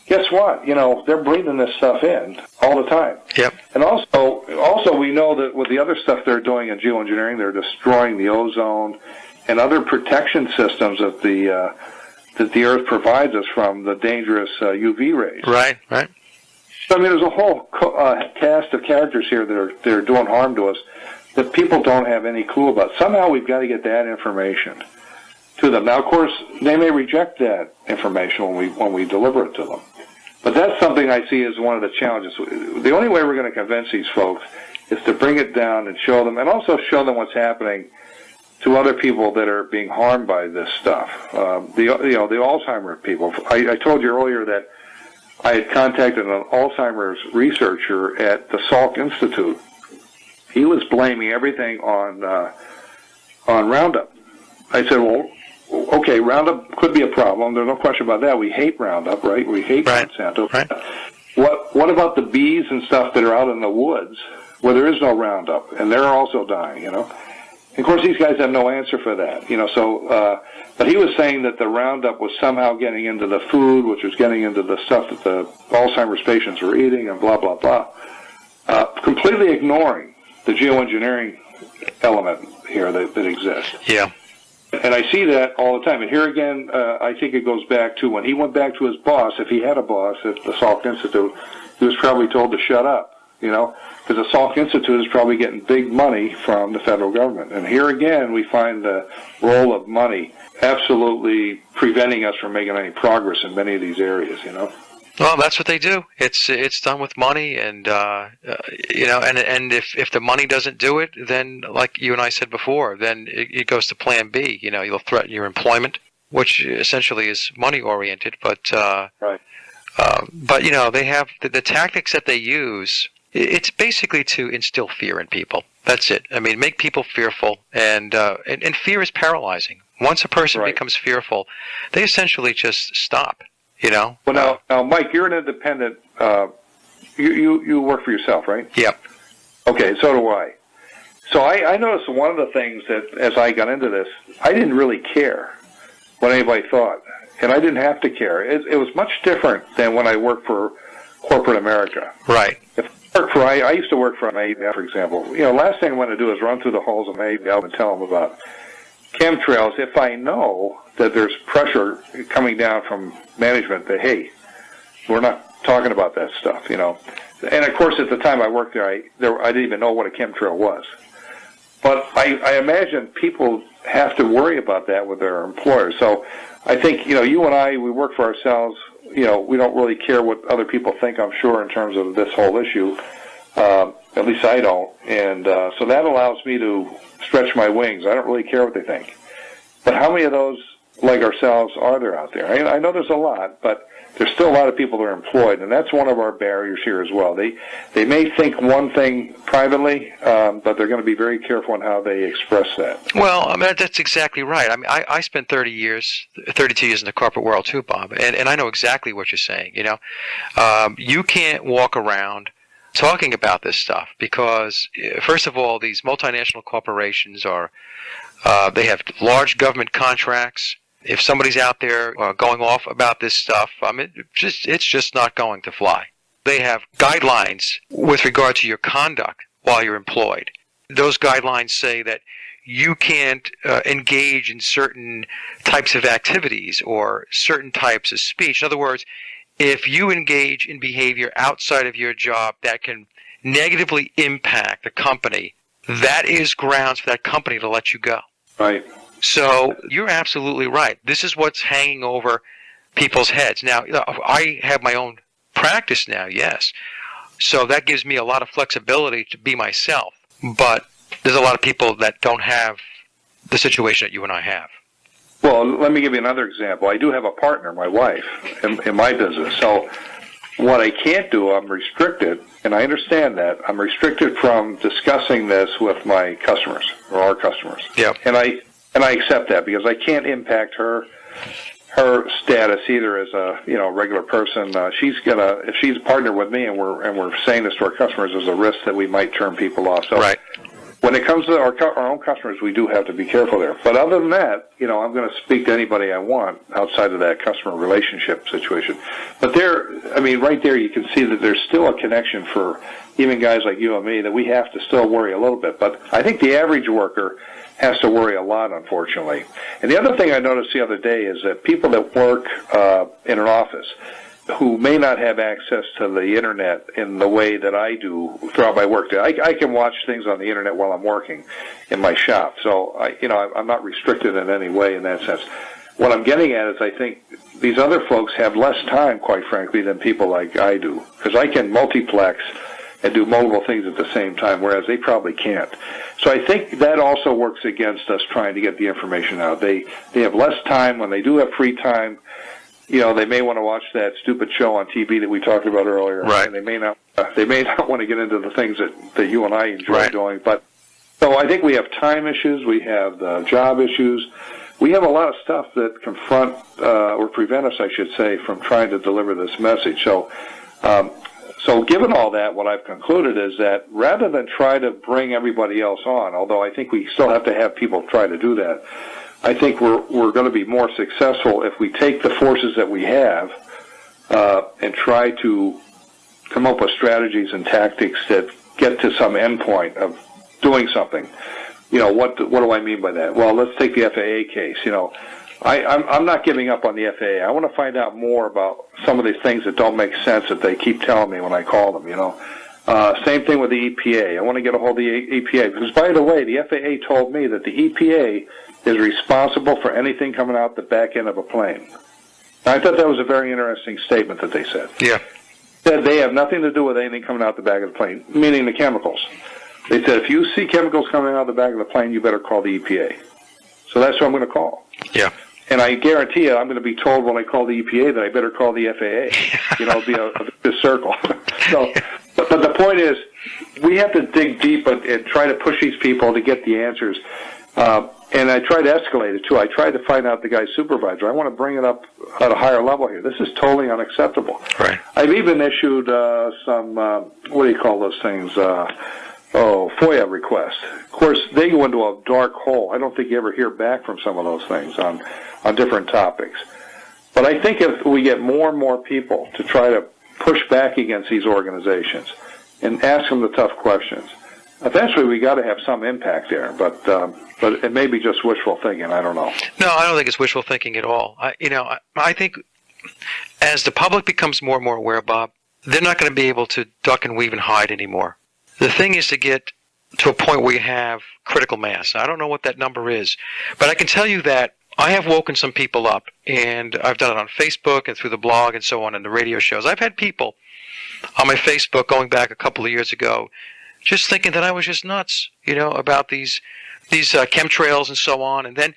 Guess what? They're breathing this stuff in all the time. Yep. And also we know that with the other stuff they're doing in geoengineering, they're destroying the ozone and other protection systems that the Earth provides us from the dangerous UV rays. Right. So, there's a whole cast of characters here that are doing harm to us that people don't have any clue about. Somehow we've got to get that information to them. Now, of course, they may reject that information when we deliver it to them. But that's something I see as one of the challenges. The only way we're going to convince these folks is to bring it down and show them, and also show them what's happening to other people that are being harmed by this stuff. The Alzheimer's people. I told you earlier that I had contacted an Alzheimer's researcher at the Salk Institute. He was blaming everything on Roundup. I said, well, okay, Roundup could be a problem. There's no question about that. We hate Roundup, right? We hate Monsanto. Right. What about the bees and stuff that are out in the woods where there is no Roundup, and they're also dying, And of course, these guys have no answer for that, but he was saying that the Roundup was somehow getting into the food, which was getting into the stuff that the Alzheimer's patients were eating, and blah, blah, blah. Completely ignoring the geoengineering element here that exists. Yeah. And I see that all the time. And here again, I think it goes back to when he went back to his boss, if he had a boss at the Salk Institute, he was probably told to shut up, because the Salk Institute is probably getting big money from the federal government. And here again, we find the role of money absolutely preventing us from making any progress in many of these areas, Well, that's what they do. It's done with money, and and if the money doesn't do it, then like you and I said before, then it goes to Plan B. You'll threaten your employment, which essentially is money oriented. But right. But they have the tactics that they use. It's basically to instill fear in people. That's it. I mean, make people fearful, and fear is paralyzing. Once a person becomes fearful, they essentially just stop. Well, now, Mike, you're an independent. You work for yourself, right? Yep. Okay, so do I. So I noticed one of the things that, as I got into this, I didn't really care what anybody thought, and I didn't have to care. It was much different than when I worked for corporate America. Right. I used to work for ABL, for example. Last thing I want to do is run through the halls of ABL and tell them about chemtrails if I know that there's pressure coming down from management that, hey, we're not talking about that stuff, And of course, at the time I worked there, I didn't even know what a chemtrail was. But I imagine people have to worry about that with their employers. So I think, you and I, we work for ourselves. We don't really care what other people think, I'm sure, in terms of this whole issue. At least I don't. And so that allows me to stretch my wings. I don't really care what they think. But how many of those, like ourselves, are there out there? I know there's a lot, but there's still a lot of people that are employed, and that's one of our barriers here as well. They may think one thing privately, but they're going to be very careful in how they express that. Well, I mean, that's exactly right. I mean, I spent 32 years in the corporate world too, Bob, and I know exactly what you're saying. You can't walk around talking about this stuff because, first of all, these multinational corporations they have large government contracts. If somebody's out there going off about this stuff, it's just not going to fly. They have guidelines with regard to your conduct while you're employed. Those guidelines say that you can't engage in certain types of activities or certain types of speech. In other words, if you engage in behavior outside of your job that can negatively impact the company, that is grounds for that company to let you go. Right. So you're absolutely right. This is what's hanging over people's heads. Now, I have my own practice now, yes. So that gives me a lot of flexibility to be myself. But there's a lot of people that don't have the situation that you and I have. Well, let me give you another example. I do have a partner, my wife, in my business. So what I can't do, I'm restricted, and I understand that. I'm restricted from discussing this with my customers or our customers. Yeah. And I accept that because I can't impact her status either as a regular person. If she's partnered with me and we're saying this to our customers, there's a risk that we might turn people off. So right. When it comes to our own customers, we do have to be careful there. But other than that, I'm going to speak to anybody I want outside of that customer relationship situation. But right there, you can see that there's still a connection for even guys like you and me that we have to still worry a little bit. But I think the average worker has to worry a lot, unfortunately. And the other thing I noticed the other day is that people that work in an office who may not have access to the internet in the way that I do throughout my work day. I can watch things on the internet while I'm working in my shop, so I'm not restricted in any way in that sense. What I'm getting at is I think these other folks have less time, quite frankly, than people like I do, because I can multiplex and do multiple things at the same time, whereas they probably can't. So I think that also works against us trying to get the information out. They have less time. When they do have free time, they may want to watch that stupid show on TV that we talked about earlier, right. And they may not want to get into the things that you and I enjoy doing. But so I think we have time issues, we have the job issues, we have a lot of stuff that confront or prevent us, I should say, from trying to deliver this message. So given all that, what I've concluded is that rather than try to bring everybody else on, although I think we still have to have people try to do that, I think we're going to be more successful if we take the forces that we have and try to come up with strategies and tactics that get to some endpoint of doing something. What do I mean by that? Well, let's take the FAA case. I'm not giving up on the FAA. I want to find out more about some of these things that don't make sense that they keep telling me when I call them, Same thing with the EPA. I want to get a hold of the EPA because, by the way, the FAA told me that the EPA is responsible for anything coming out the back end of a plane. I thought that was a very interesting statement that they said. Yeah. Said they have nothing to do with anything coming out the back of the plane, meaning the chemicals. They said if you see chemicals coming out the back of the plane, you better call the EPA. So that's what I'm going to call. Yeah. And I guarantee you I'm going to be told when I call the EPA that I better call the FAA. It'll be a vicious circle. But the point is, we have to dig deep and try to push these people to get the answers. And I try to escalate it, too. I tried to find out the guy's supervisor. I want to bring it up at a higher level here. This is totally unacceptable. Right. I've even issued some, what do you call those things, FOIA requests. Of course, they go into a dark hole. I don't think you ever hear back from some of those things on different topics. But I think if we get more and more people to try to push back against these organizations and ask them the tough questions, eventually we got to have some impact there. But it may be just wishful thinking. I don't know. No, I don't think it's wishful thinking at all. I think as the public becomes more and more aware, Bob, they're not going to be able to duck and weave and hide anymore. The thing is to get to a point where you have critical mass. I don't know what that number is, but I can tell you that I have woken some people up, and I've done it on Facebook and through the blog and so on and the radio shows. I've had people on my Facebook going back a couple of years ago just thinking that I was just nuts, about these chemtrails and so on. And then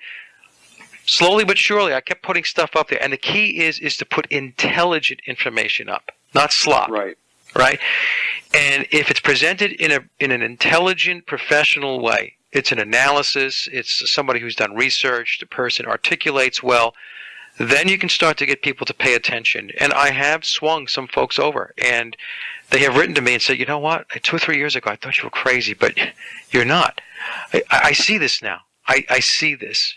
slowly but surely I kept putting stuff up there. And the key is to put intelligent information up, not slop. Right? And if it's presented in an intelligent, professional way, it's an analysis, it's somebody who's done research, the person articulates well, then you can start to get people to pay attention. And I have swung some folks over, and they have written to me and said, you know what, 2 or 3 years ago I thought you were crazy, but you're not. I see this now. I see this,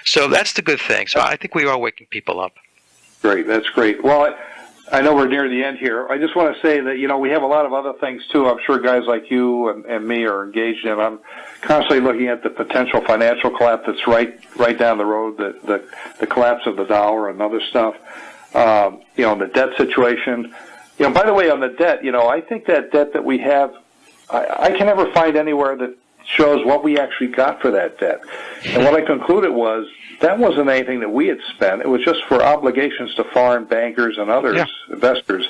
So that's the good thing. So I think we are waking people up. Great, that's great. Well, I know we're near the end here. I just want to say that, we have a lot of other things, too. I'm sure guys like you and me are engaged in. I'm constantly looking at the potential financial collapse that's right down the road, the collapse of the dollar and other stuff, the debt situation. By the way, on the debt, I think that debt that we have, I can never find anywhere that shows what we actually got for that debt. And what I concluded was that wasn't anything that we had spent. It was just for obligations to foreign bankers and others, investors.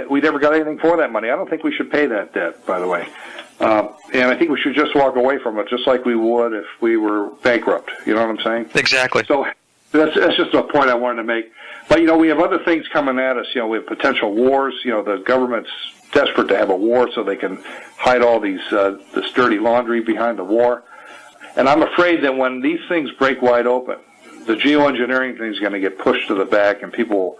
We never got anything for that money. I don't think we should pay that debt, by the way. And I think we should just walk away from it, just like we would if we were bankrupt. You know what I'm saying? Exactly. So that's just a point I wanted to make. But, we have other things coming at us. We have potential wars. The government's desperate to have a war so they can hide all this dirty laundry behind the war. And I'm afraid that when these things break wide open, the geoengineering thing is going to get pushed to the back and people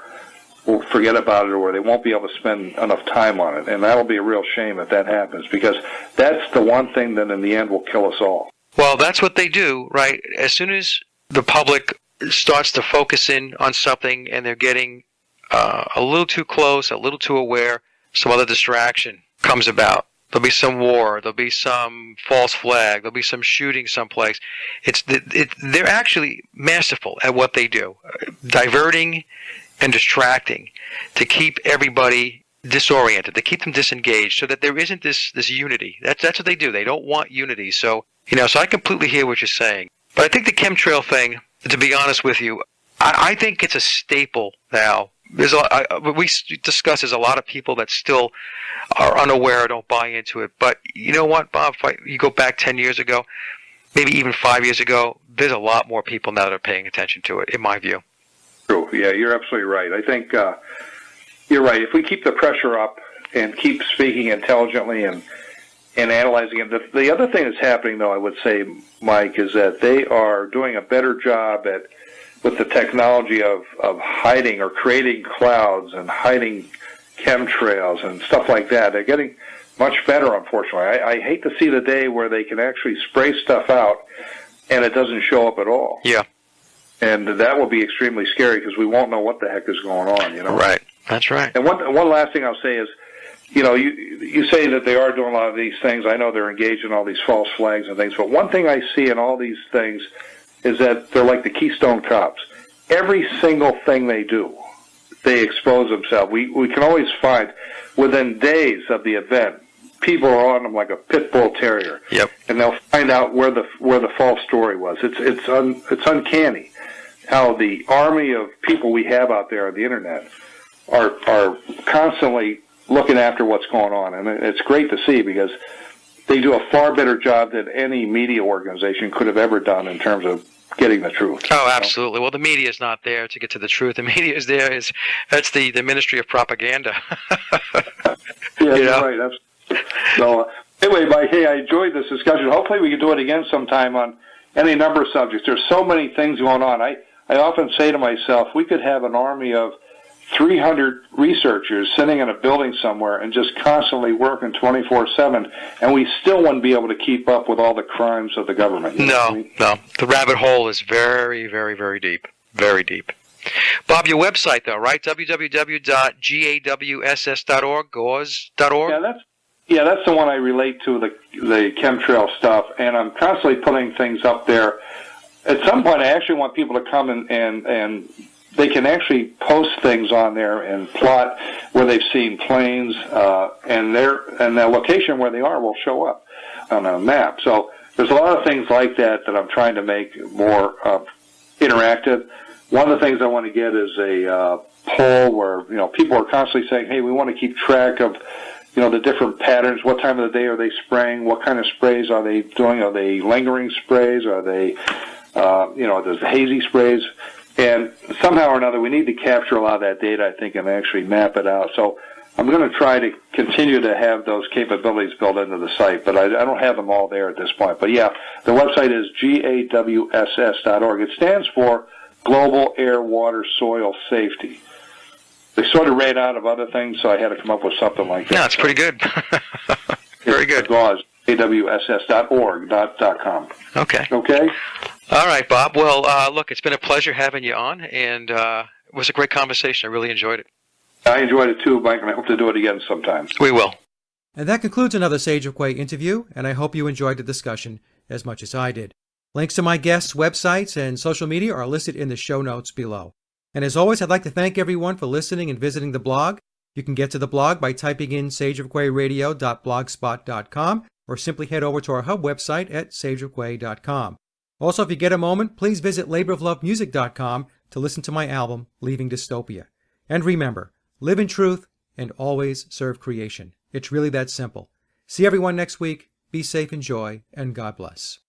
will forget about it, or they won't be able to spend enough time on it. And that'll be a real shame if that happens, because that's the one thing that in the end will kill us all. Well, that's what they do, right? As soon as the public starts to focus in on something and they're getting a little too close, a little too aware, some other distraction comes about. There'll be some war. There'll be some false flag. There'll be some shooting someplace. They're actually masterful at what they do, diverting and distracting to keep everybody disoriented, to keep them disengaged, so that there isn't this unity. That's what they do. They don't want unity. So so I completely hear what you're saying. But I think the chemtrail thing, to be honest with you, I think it's a staple now. We discuss there's a lot of people that still are unaware or don't buy into it. But you know what, Bob? If you go back 10 years ago, maybe even 5 years ago, there's a lot more people now that are paying attention to it, in my view. True. Yeah, you're absolutely right. I think you're right. If we keep the pressure up and keep speaking intelligently and and analyzing it. The other thing that's happening, though, I would say, Mike, is that they are doing a better job with the technology of hiding or creating clouds and hiding chemtrails and stuff like that. They're getting much better, unfortunately. I hate to see the day where they can actually spray stuff out and it doesn't show up at all. Yeah. And that will be extremely scary because we won't know what the heck is going on, you know? Right. That's right. And one last thing I'll say is, you know, you say that they are doing a lot of these things. I know they're engaged in all these false flags and things, but one thing I see in all these things is that they're like the Keystone Cops. Every single thing they do, they expose themselves. We can always find, within days of the event, people are on them like a pit bull terrier. Yep. And they'll find out where the false story was. It's uncanny how the army of people we have out there on the internet are constantly looking after what's going on, and it's great to see because they do a far better job than any media organization could have ever done in terms of getting the truth. Oh, absolutely. Well, the media is not there to get to the truth. The media is there. That's the Ministry of Propaganda. Yeah, you're right. So anyway, Mike, hey, I enjoyed this discussion. Hopefully we can do it again sometime on any number of subjects. There's so many things going on. I often say to myself, we could have an army of 300 researchers sitting in a building somewhere and just constantly working 24/7, and we still wouldn't be able to keep up with all the crimes of the government. No. The rabbit hole is very, very, very deep. Very deep. Bob, your website, though, right? www.gawss.org, gauze.org? Yeah, that's the one I relate to, the chemtrail stuff, and I'm constantly putting things up there. At some point, I actually want people to come and they can actually post things on there and plot where they've seen planes, and the location where they are will show up on a map. So there's a lot of things like that I'm trying to make more interactive. One of the things I want to get is a poll where people are constantly saying, "Hey, we want to keep track of the different patterns. What time of the day are they spraying? What kind of sprays are they doing? Are they lingering sprays? Are they there's hazy sprays?" And somehow or another, we need to capture a lot of that data, I think, and actually map it out. So I'm going to try to continue to have those capabilities built into the site, but I don't have them all there at this point. But yeah, the website is gawss.org. It stands for Global Air, Water, Soil Safety. They sort of ran out of other things, so I had to come up with something like that. No, it's pretty good. Very good. gawss.org, not .com. Okay. Okay? All right, Bob. Well, look, it's been a pleasure having you on, and it was a great conversation. I really enjoyed it. I enjoyed it too, Mike, and I hope to do it again sometime. We will. And that concludes another Sage of Quay interview, and I hope you enjoyed the discussion as much as I did. Links to my guests' websites and social media are listed in the show notes below. And as always, I'd like to thank everyone for listening and visiting the blog. You can get to the blog by typing in sageofquayradio.blogspot.com or simply head over to our hub website at sageofquay.com. Also, if you get a moment, please visit laboroflovemusic.com to listen to my album, Leaving Dystopia. And remember, live in truth and always serve creation. It's really that simple. See everyone next week. Be safe, enjoy, and God bless.